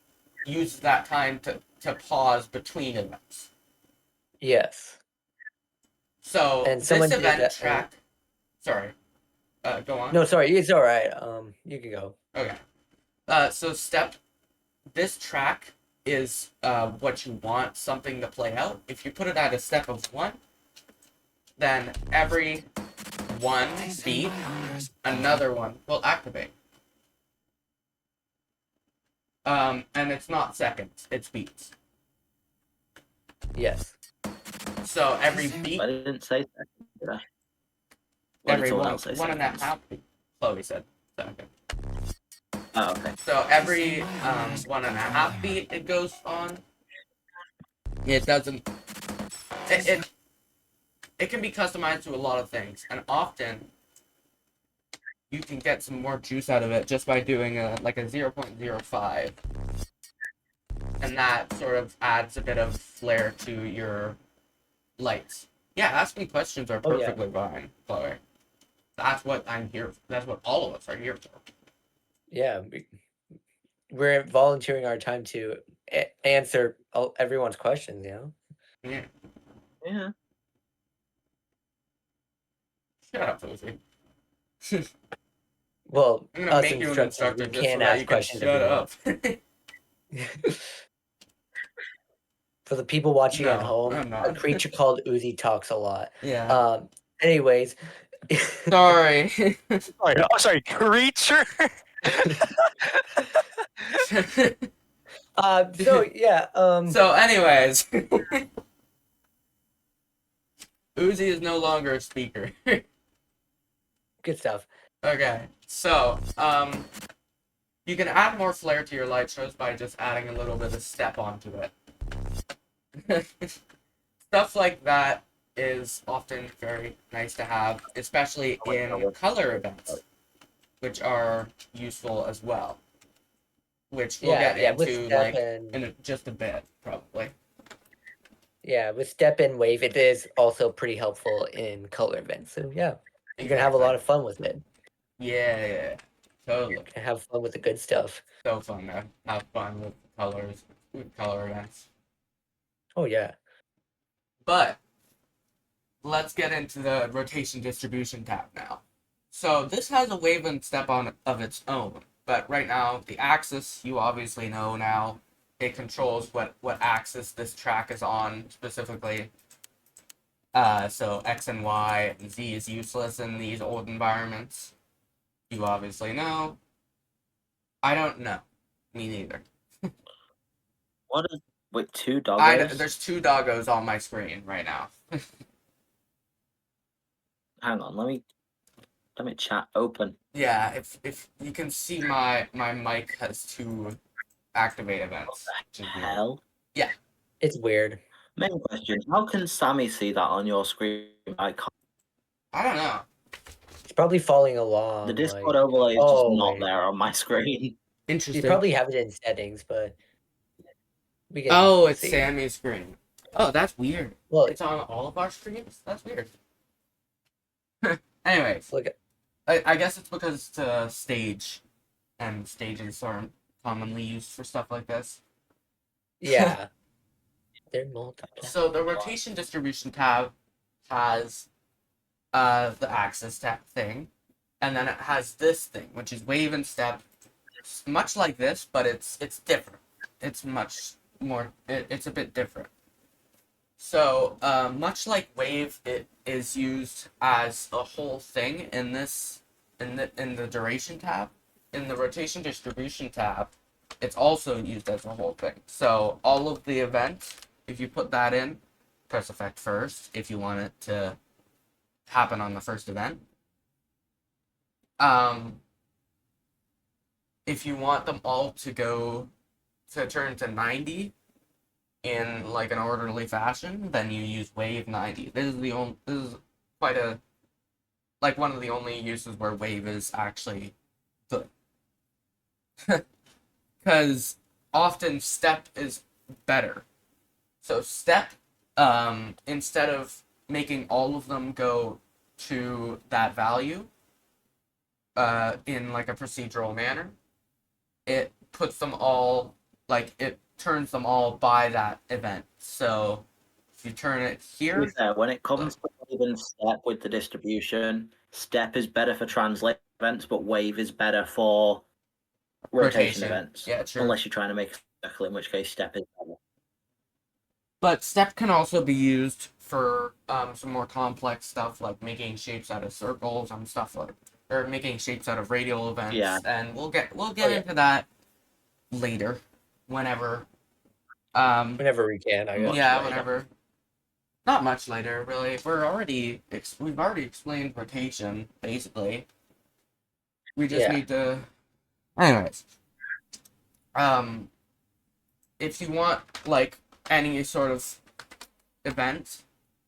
uses that time to pause between events. Yes. So And this someone did event that- track. Sorry. Go on. No, sorry. It's all right. You can go. Okay. So this track is what you want something to play out. If you put it at a step of 1, then every 1 beat, another one will activate. And it's not seconds, it's beats. Yes. So every beat, I didn't say second, did I? Or did every someone one, else say 1.5 seconds? beat. Chloe said second. Oh, okay. So every 1.5 beat it goes on. It doesn't. It can be customized to a lot of things, and often you can get some more juice out of it just by doing a 0.05, and that sort of adds a bit of flair to your lights. Yeah, asking questions are Oh, yeah. perfectly fine, Chloe. That's what I'm here. That's what all of us are here for. Yeah. We're volunteering our time to answer everyone's questions. You know. Yeah. Yeah. Shut up, Lucy. Well, I'm gonna us make you an instructors, instructor we just so can't that ask you can questions. shut if we up. want. For the people watching at No, home, I'm a not. creature called Uzi talks a lot. Yeah. Anyways. Sorry. Sorry, creature. So yeah, So, anyways, Uzi is no longer a speaker. good stuff. Okay, so you can add more flair to your light shows by just adding a little bit of step onto it. Stuff like that is often very nice to have, especially in color events, which are useful as well. Which we'll get with into step like and in just a bit, probably. yeah, with step and wave, it is also pretty helpful in color events. So yeah, you're gonna have a lot of fun with it. Yeah, totally. And have fun with the good stuff. So fun to have fun with colors, with color events. Oh yeah. But let's get into the rotation distribution tab now. So this has a wave and step on of its own, but right now the axis you obviously know now. It controls what axis this track is on specifically. So X and Y and Z is useless in these old environments. You obviously know. I don't know. Me neither. What is with two doggos? There's two doggos on my screen right now. Hang on, let me chat open. Yeah, if you can see my mic has two activate events. which is weird. Hell. It's weird. Main question: how can Sammy see that on your screen? I can't. I don't know. It's probably falling along. The Discord like, overlay is oh, just not wait. there on my screen. You Interesting. probably have it in settings, but we can Oh, it's see. Sammy's screen. Oh, that's weird. Well, It's on all of our screens? That's weird. Anyways, look, I guess it's because it's a stage, and stages aren't commonly used for stuff like this. yeah. They're multiple. So the rotation distribution tab has the axis tab thing, and then it has this thing, which is wave and step. It's much like this, but it's different. It's much more. It's a bit different. So much like wave, it is used as a whole thing in this in the duration tab. In the rotation distribution tab, it's also used as a whole thing. So all of the events, if you put that in, press effect first if you want it to happen on the first event. If you want them all to turn to 90 in like an orderly fashion, then you use wave 90. This is quite a like one of the only uses where wave is actually good. Because often step is better. So step, instead of making all of them go to that value in like a procedural manner, it puts them all, like, it turns them all by that event. So if you turn it To be here, fair, when it comes to wave and step with the distribution, step is better for translate events, but wave is better for rotation events. Yeah, true. Unless you're trying to make a circle, in which case step is better. But step can also be used for some more complex stuff, like making shapes out of circles and stuff like, or making shapes out of radial events. Yeah. And we'll get yeah. into that later, whenever. Whenever we can, I guess. Yeah, later. whenever. Not much later, really. We've already explained rotation basically. We just Yeah. need to. Anyways, if you want like any sort of event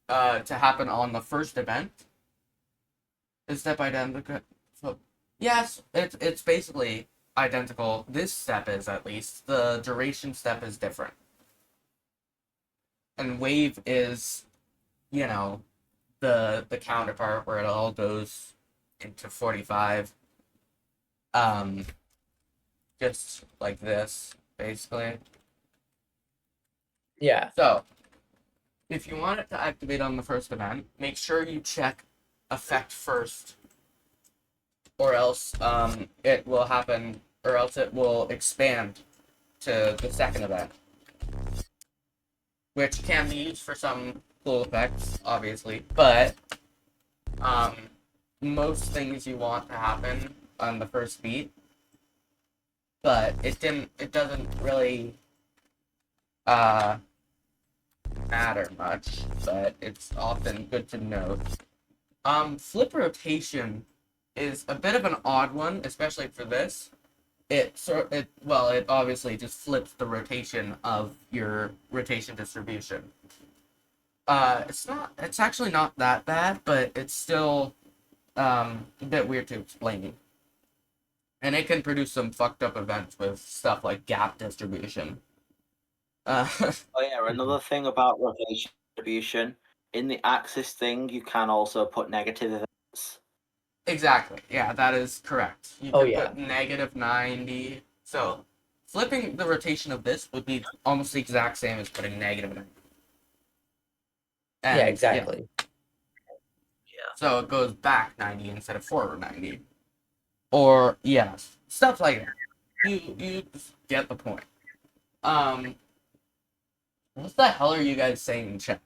to happen on the first event, is step identical? So, yes, it's basically identical. This step is, at least. The duration step is different. And wave is, you know, the counterpart where it all goes into 45. Just like this, basically. Yeah. So, if you want it to activate on the first event, make sure you check effect first, or else it will happen, or else it will expand to the second event, which can be used for some cool effects, obviously, but most things you want to happen on the first beat but it doesn't really matter much, but it's often good to note. Flip rotation is a bit of an odd one, especially for this. It obviously just flips the rotation of your rotation distribution. It's actually not that bad, but it's still a bit weird to explain. And it can produce some fucked up events with stuff like gap distribution. Oh yeah, another thing about rotation distribution, in the axis thing, you can also put negative events. Exactly. Yeah, that is correct. You Oh, can yeah. put negative 90. So, flipping the rotation of this would be almost the exact same as putting negative 90. Yeah, And, exactly. so it goes back 90 instead of forward 90. Or, yeah, stuff like that. You just get the point. What the hell are you guys saying in chat?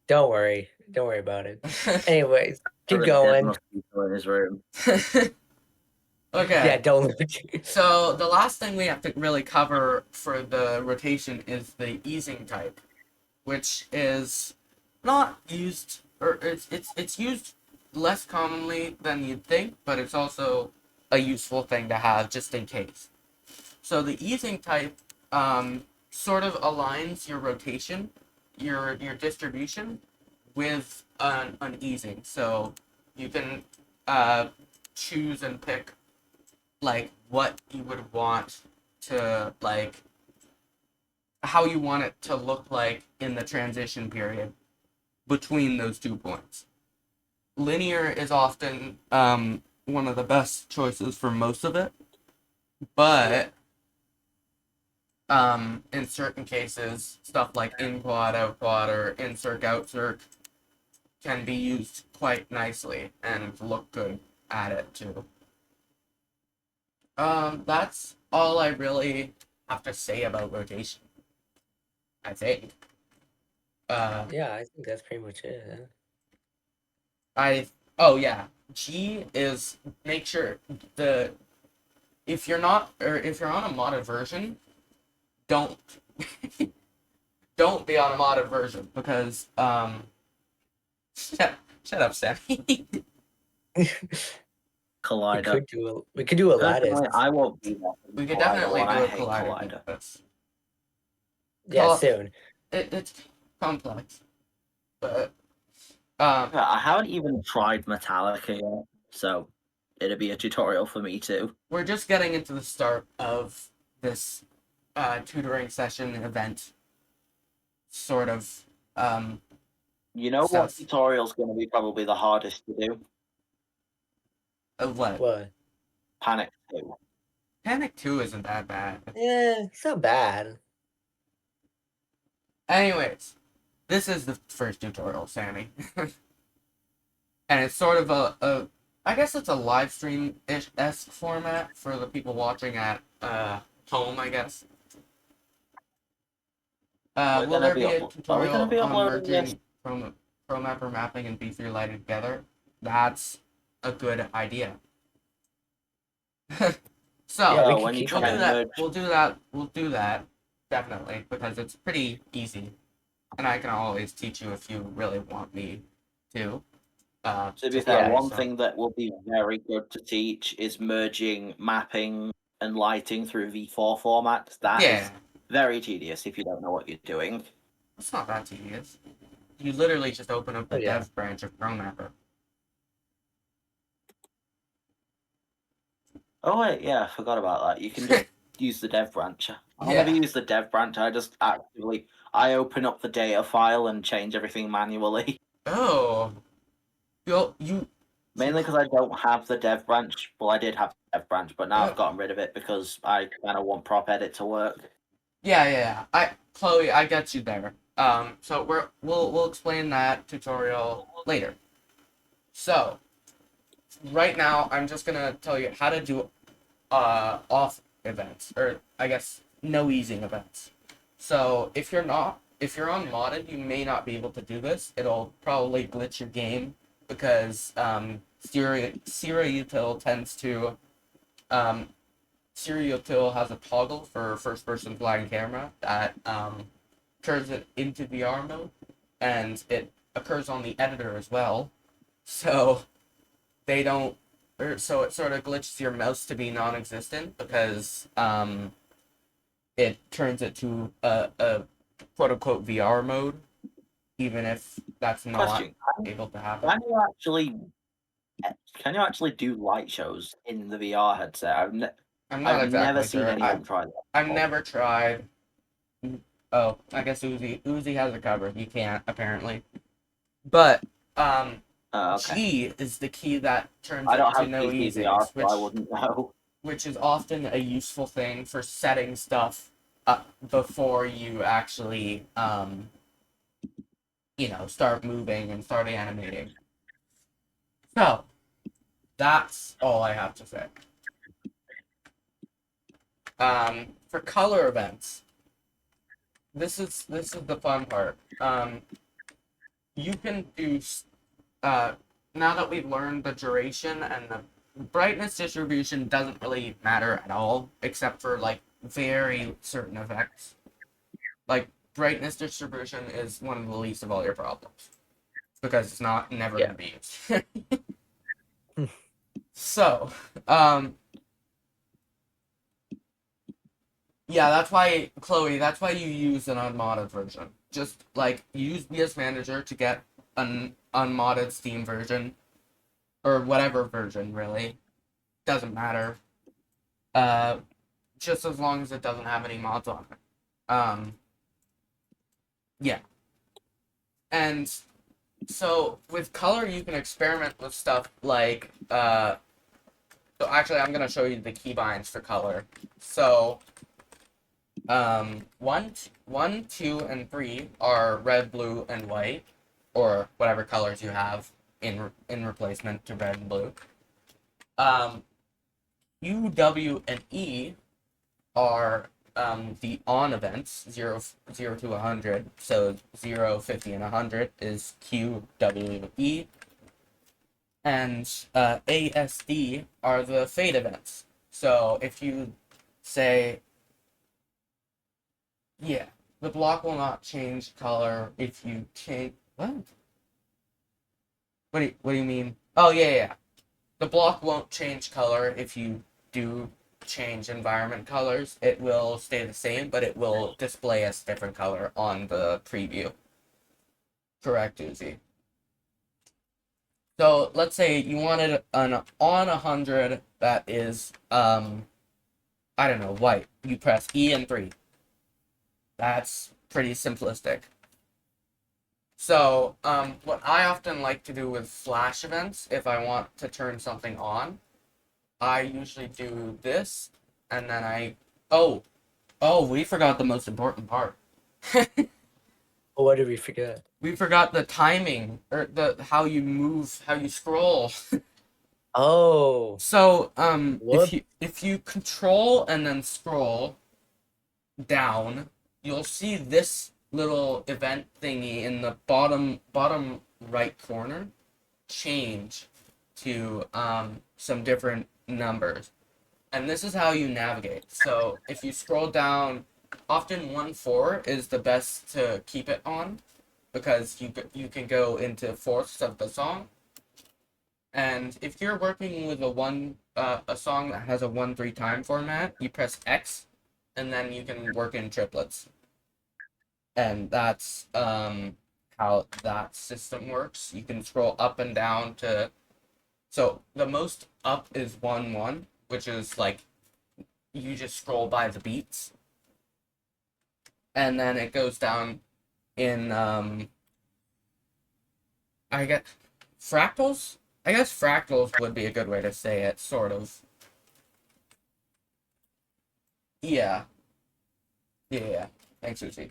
Don't worry about it. Anyways, keep Dev going. must be still in his room. Okay. Yeah, don't look. So the last thing we have to really cover for the rotation is the easing type, which is not used, or it's used less commonly than you'd think, but it's also a useful thing to have just in case. So the easing type sort of aligns your rotation, your distribution, with an easing. So you can choose and pick like what you would want to like how you want it to look like in the transition period between those 2 points. Linear is often one of the best choices for most of it, but in certain cases, stuff like in quad, out quad, or in circ, out circ can be used quite nicely and look good at it too. That's all I really have to say about rotation, I think. Yeah, I think that's pretty much it. Oh yeah, G is make sure if you're on a modded version, don't don't be on a modded version because shut up, Sammy. Collider. We could do a lattice. Personally, I won't be there. for the We could Collider definitely one. do I a hate collider. With this. Yeah, Col- soon. It's complex, but Yeah, I haven't even tried Metallica yet, so it'd be a tutorial for me too. we're just getting into the start of this tutoring session event sort of You know what Stuff. tutorial's going to be probably the hardest to do? of what What? Panic 2. Panic 2 isn't that bad. Yeah, it's not bad. Anyways, this is the first tutorial, Sammy. And it's sort of I guess it's a live stream-esque format for the people watching at home, I guess. We're Will gonna there be be a uplo- are we tutorial gonna be on uploading merging ProMapper mapping and B3 lighting together? That's a good idea. So, Yeah, we Oh, could when you keep try we'll and do that. merge, We'll do that, definitely, because it's pretty easy. And I can always teach you if you really want me to. to be fair, yeah, one so- thing that will be very good to teach is merging mapping and lighting through V4 formats. That is Yeah, very tedious if you don't know what you're doing. it's not that tedious. You literally just open up the Oh, yeah. dev branch of ProMapper. Oh wait, yeah, I forgot about that. You can just use the dev branch. I Yeah. never use the dev branch. I open up the data file and change everything manually. Oh, you Mainly because I don't have the dev branch. Well, I did have the dev branch, but now I've gotten rid of it because I kind of want prop edit to work. Yeah. Chloe, I get you there. So we'll explain that tutorial later. So, right now I'm just gonna tell you how to do off events, or I guess no easing events. So if you're on modded, you may not be able to do this. It'll probably glitch your game because Sierra Util tends to Serial Kill has a toggle for first-person flying camera that turns it into VR mode, and it occurs on the editor as well. So they don't, so it sort of glitches your mouse to be non-existent because it turns it to a quote-unquote VR mode, even if that's not Question: able to happen. Can you actually do light shows in the VR headset? I'm not I've exactly never seen sure. anyone try that. I've never tried. Oh, I guess Uzi has it covered. You can't apparently, but Okay. G is the key that turns I it don't to have no PC easings, VR, so I wouldn't know. which is often a useful thing for setting stuff up before you actually start moving and start animating. So that's all I have to say. For color events, this is the fun part. You can do now that we've learned the duration and the brightness distribution doesn't really matter at all, except for like very certain effects. Like brightness distribution is one of the least of all your problems because it's never Yeah. gonna be used. So, yeah, that's why, Chloe, that's why you use an unmodded version. Just, like, use VS Manager to get an unmodded Steam version. Or whatever version, really. Doesn't matter. Just as long as it doesn't have any mods on it. Yeah. And so, with color, you can experiment with stuff like, so actually, I'm gonna show you the keybinds for color. So, 1, 2, and 3 are red, blue, and white, or whatever colors you have in replacement to red and blue. U, W, and E are the on events, 0 to 100. So 0, 50, and 100 is Q, W, E. And A, S, D are the fade events. So if you say, yeah, the block will not change color if you change. What? What do you mean? Oh, yeah. The block won't change color if you do change environment colors. It will stay the same, but it will display as different color on the preview. Correct, Uzi. So let's say you wanted an on 100 that is, I don't know, white. You press E and 3. That's pretty simplistic. So, what I often like to do with flash events, if I want to turn something on, I usually do this, and then oh, we forgot the most important part. What did we forget? We forgot the timing, or how you move, how you scroll. Oh, So, Whoop. if you control and then scroll down, you'll see this little event thingy in the bottom right corner change to some different numbers. And this is how you navigate. So if you scroll down, often 1/4 is the best to keep it on because you can go into fourths of the song. And if you're working with a song that has a 1/3 time format, you press X, and then you can work in triplets. And that's how that system works. You can scroll up and down to. So the most up is 1/1, which is like you just scroll by the beats, and then it goes down in I guess fractals. I guess fractals would be a good way to say it, sort of. Yeah. Yeah. Thanks, Susie.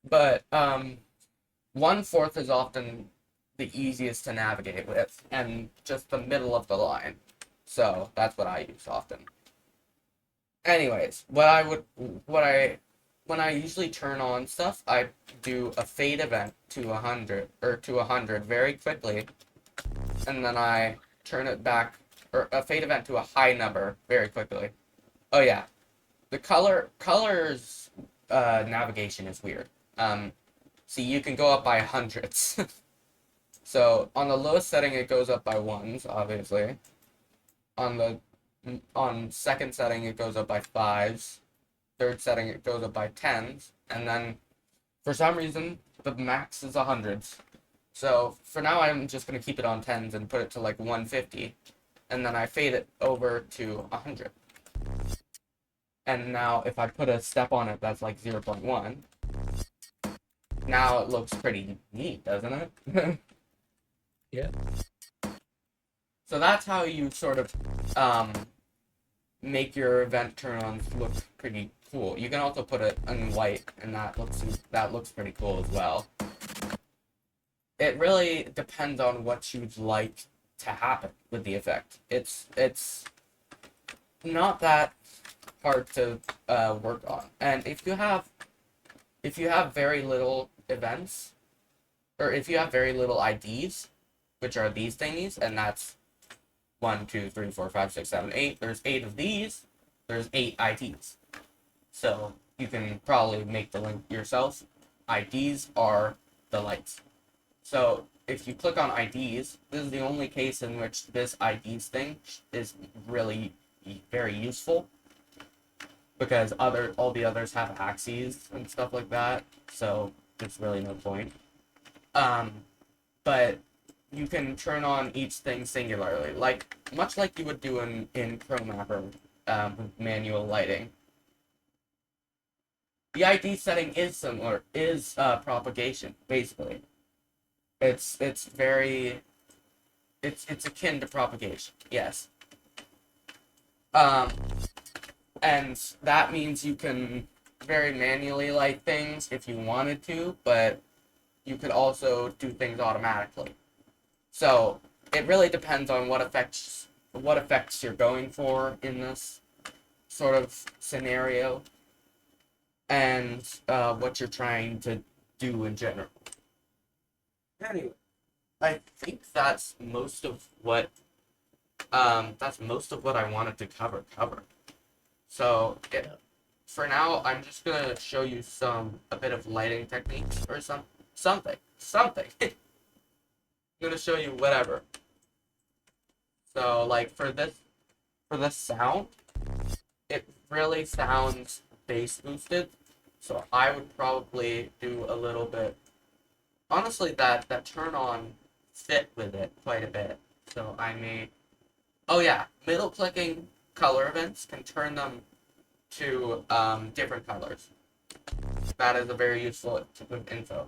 But 1/4 is often the easiest to navigate with, and just the middle of the line. So that's what I use often. Anyways, when I usually turn on stuff, I do a fade event to 100 very quickly, and then I turn it back, or a fade event to a high number very quickly. Oh yeah, the colors navigation is weird. See, you can go up by hundreds. So on the lowest setting, it goes up by ones, obviously. On second setting, it goes up by fives. Third setting, it goes up by tens, and then for some reason, the max is hundreds. So for now, I'm just gonna keep it on tens and put it to like 150, and then I fade it over to 100. And now if I put a step on it that's like 0.1, now it looks pretty neat, doesn't it? Yeah. So that's how you sort of make your event turn-ons look pretty cool. You can also put it in white, and that looks pretty cool as well. It really depends on what you'd like to happen with the effect. It's not that hard to work on, and if you have very little events, or if you have very little IDs, which are these thingies, and that's 1, 2, 3, 4, 5, 6, 7, 8. There's 8 of these. There's 8 IDs. So you can probably make the link yourself. IDs are the lights. So if you click on IDs, this is the only case in which this IDs thing is really very useful, because all the others have axes and stuff like that. So there's really no point. But you can turn on each thing singularly, much like you would do in ChromeMapper with manual lighting. The ID setting is similar, propagation, basically. It's akin to propagation, yes. And that means you can very manually light things if you wanted to, but you could also do things automatically. So it really depends on what effects you're going for in this sort of scenario, and what you're trying to do in general. Anyway, I think that's most of what I wanted to cover. So for now, I'm just gonna show you a bit of lighting techniques or something. I'm gonna show you whatever. So like for this sound, it really sounds bass boosted. So I would probably do a little bit. Honestly, that turn on fit with it quite a bit. So I may. Oh yeah, middle clicking color events can turn them to different colors. That is a very useful tip of info.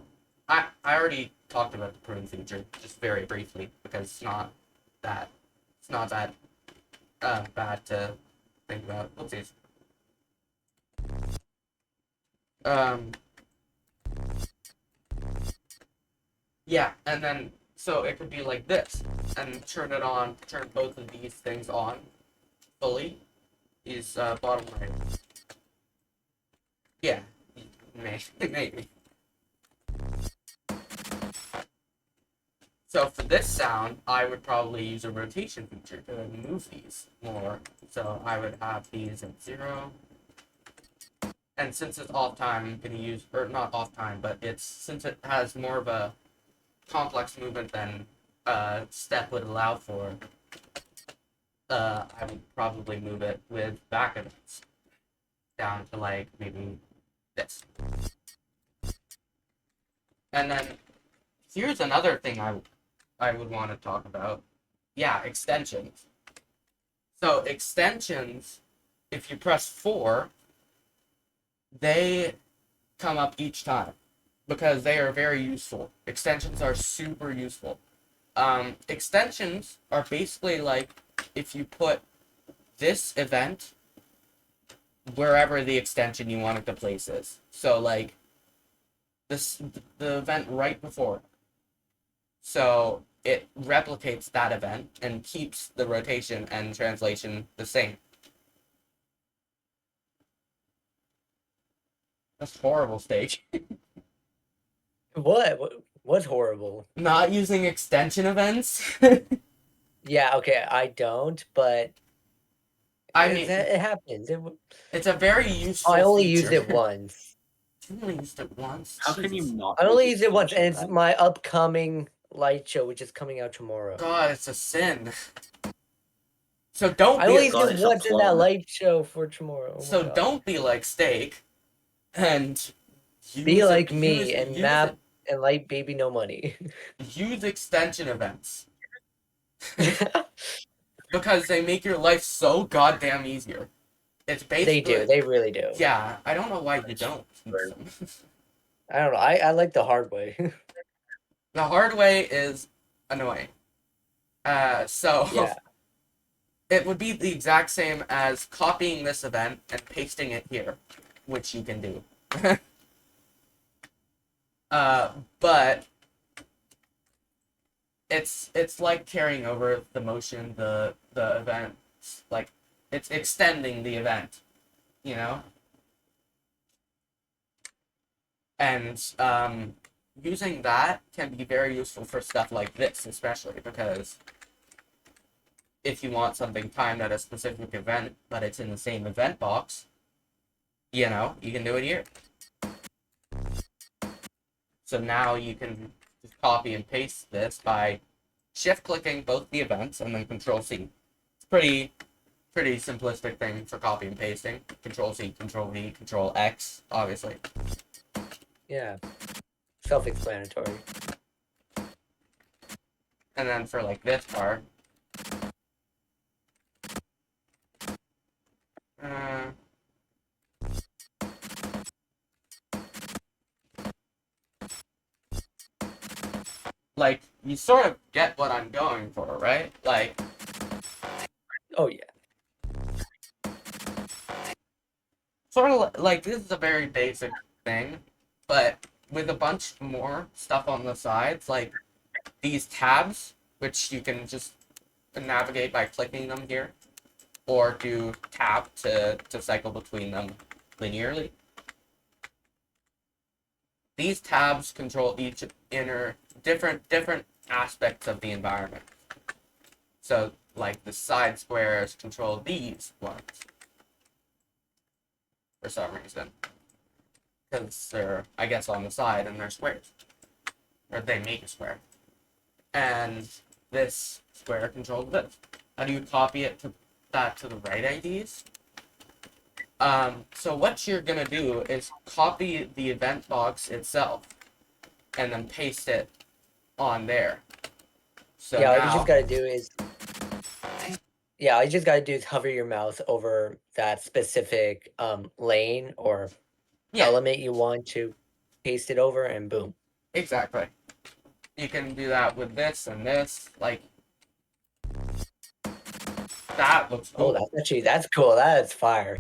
I already talked about the prune feature just very briefly, because it's not that bad to think about. Whoopsies. Yeah, and then so it could be like this, and turn both of these things on fully. Is bottom right. Yeah, maybe. So for this sound, I would probably use a rotation feature to move these more. So I would have these at 0. And since it's off time, I'm going to use, or not off time, but since it has more of a complex movement than step would allow for, I would probably move it with back events down to like maybe this. And then here's another thing I would want to talk about. Yeah, extensions. So extensions, if you press 4, they come up each time because they are very useful. Extensions are super useful. Extensions are basically like if you put this event wherever the extension you want it to place is. So like the event right before. So it replicates that event and keeps the rotation and translation the same. That's horrible, Stage. What? What's horrible? Not using extension events. Yeah, okay, I don't, but I mean, it happens. it's a very useful. I only used feature. it once. You only used it once. How can you Jesus. not? I only use used it once, and it's feature? my upcoming light show, which is coming out tomorrow. God, it's a sin. So don't I be. only used God, it it's a once in that clone. light show for tomorrow. Oh my So God. don't be like Steak, and Be use like it- me use- and use map it- and light baby no money. use extension events because they make your life so goddamn easier. It's basically They do. They really do. Yeah, I don't know why you don't use Right. them. I don't know. I like the hard way. The hard way is annoying. So Yeah. it would be the exact same as copying this event and pasting it here, which you can do. But it's like carrying over the motion, the event, like it's extending the event, you know? And using that can be very useful for stuff like this, especially because if you want something timed at a specific event, but it's in the same event box, you know, you can do it here. So now you can just copy and paste this by shift-clicking both the events and then Control-C. It's pretty simplistic thing for copy and pasting. Control-C, Control-V, Control-X, obviously. Yeah. Self-explanatory. And then for like this part, like you sort of get what I'm going for, right? Like, Oh yeah. sort of like this is a very basic thing, but with a bunch more stuff on the sides, like these tabs, which you can just navigate by clicking them here, or do tab to cycle between them linearly. These tabs control each different aspects of the environment. So, like the side squares control these ones for some reason, because they're, I guess, on the side and they're squares, or they make a square. And this square controls this. How do you copy it to the right IDs? So what you're gonna do is copy the event box itself, and then paste it on there. So yeah, all now, you just gotta do is. Yeah, all you just gotta do is hover your mouse over that specific lane or yeah, element you want to paste it over, and boom. exactly. You can do that with this and this. Like that looks cool. Oh, that's cool. That's fire.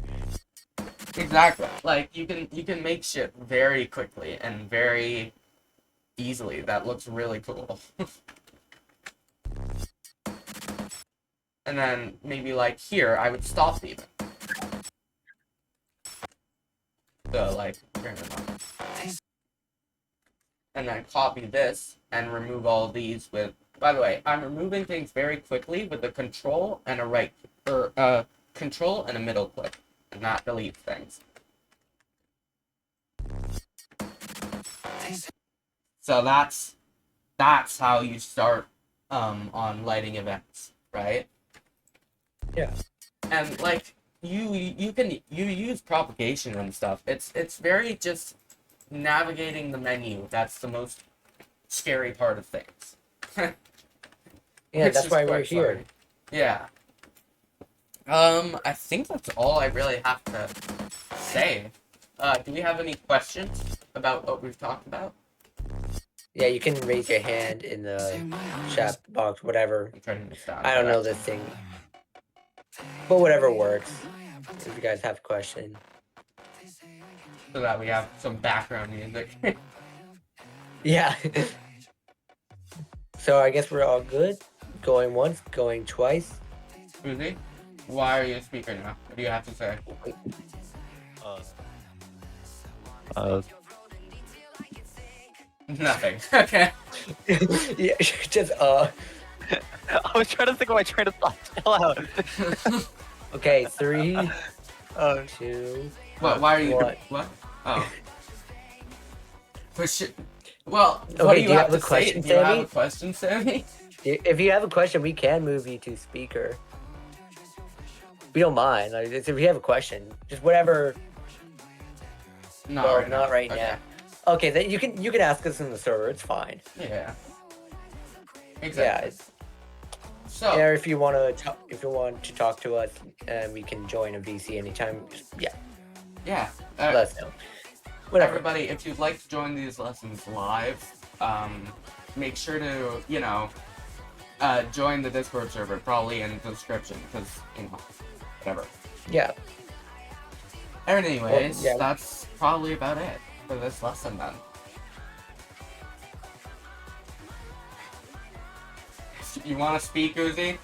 Exactly. Like you can make shit very quickly and very easily. That looks really cool. And then maybe like here, I would stop the event. So like turn it on. And then copy this and remove all these with. By the way, I'm removing things very quickly with a control and a right or control and a middle click, and not delete things. So that's how you start on lighting events, right? Yeah. And like you use propagation and stuff. It's very just navigating the menu. That's the most scary part of things. Yeah, Which that's is why we're quite here. funny. Yeah. I think that's all I really have to say. Do we have any questions about what we've talked about? Yeah, you can raise your hand in the chat box, whatever. I'm turning this down. I don't know this thing, but whatever works. If you guys have a question. So that we have some background music. Yeah. So I guess we're all good. Going once, going twice. Susie, why are you a speaker now? What do you have to say? Uh, Nothing. Okay. Yeah, just I was trying to think of my train of thought. Chill out. Okay, 3, Oh, 2. What? Why are you? What? Oh. Push it. Well, what Okay, do you have a to say? question, Do you have Sammy? a question, Sammy? If you have a question, we can move you to speaker. We don't mind. Like, if you have a question, just whatever. No, Well, not right okay. now. Okay, then you can ask us in the server. It's fine. Yeah. Yeah. Exactly. It's, So. or if you want to talk to us, we can join a VC anytime. Yeah, Yeah. let us know. Whatever. Everybody, if you'd like to join these lessons live, make sure to, join the Discord server, probably in the description, because, whatever. Yeah. Anyways, yeah. that's probably about it for this lesson then. You want to speak, Uzi?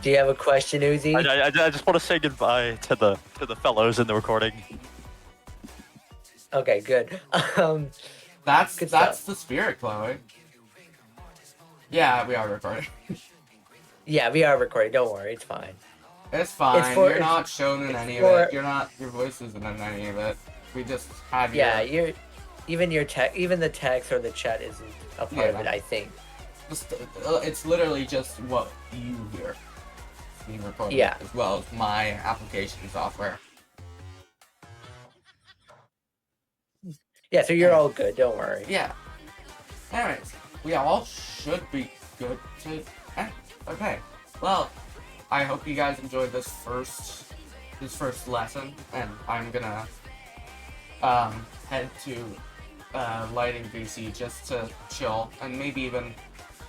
Do you have a question, Uzi? I just want to say goodbye to the fellows in the recording. Okay, good. That's Good the spirit, Chloe. Yeah, we are recording. Yeah, we are recording. Don't worry, it's fine. It's fine. for- You're not shown in any of for- it. Your voice isn't in any of it. We just have Yeah, your, even the text or the chat isn't a part of Yeah. it. I think. it's literally just what you hear being recorded, Yeah. as well as my application software. Yeah, so you're all good. Don't worry. Yeah. Anyways, we all should be good to. Okay. Well, I hope you guys enjoyed this first lesson, and I'm gonna head to lighting VC just to chill and maybe even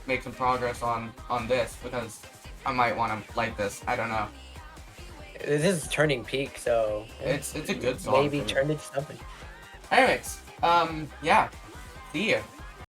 make some progress on this, because I might want to light this. I don't know. This is Turning Peak, so It's a good song. maybe for me. turn into something. Anyways, yeah. See ya.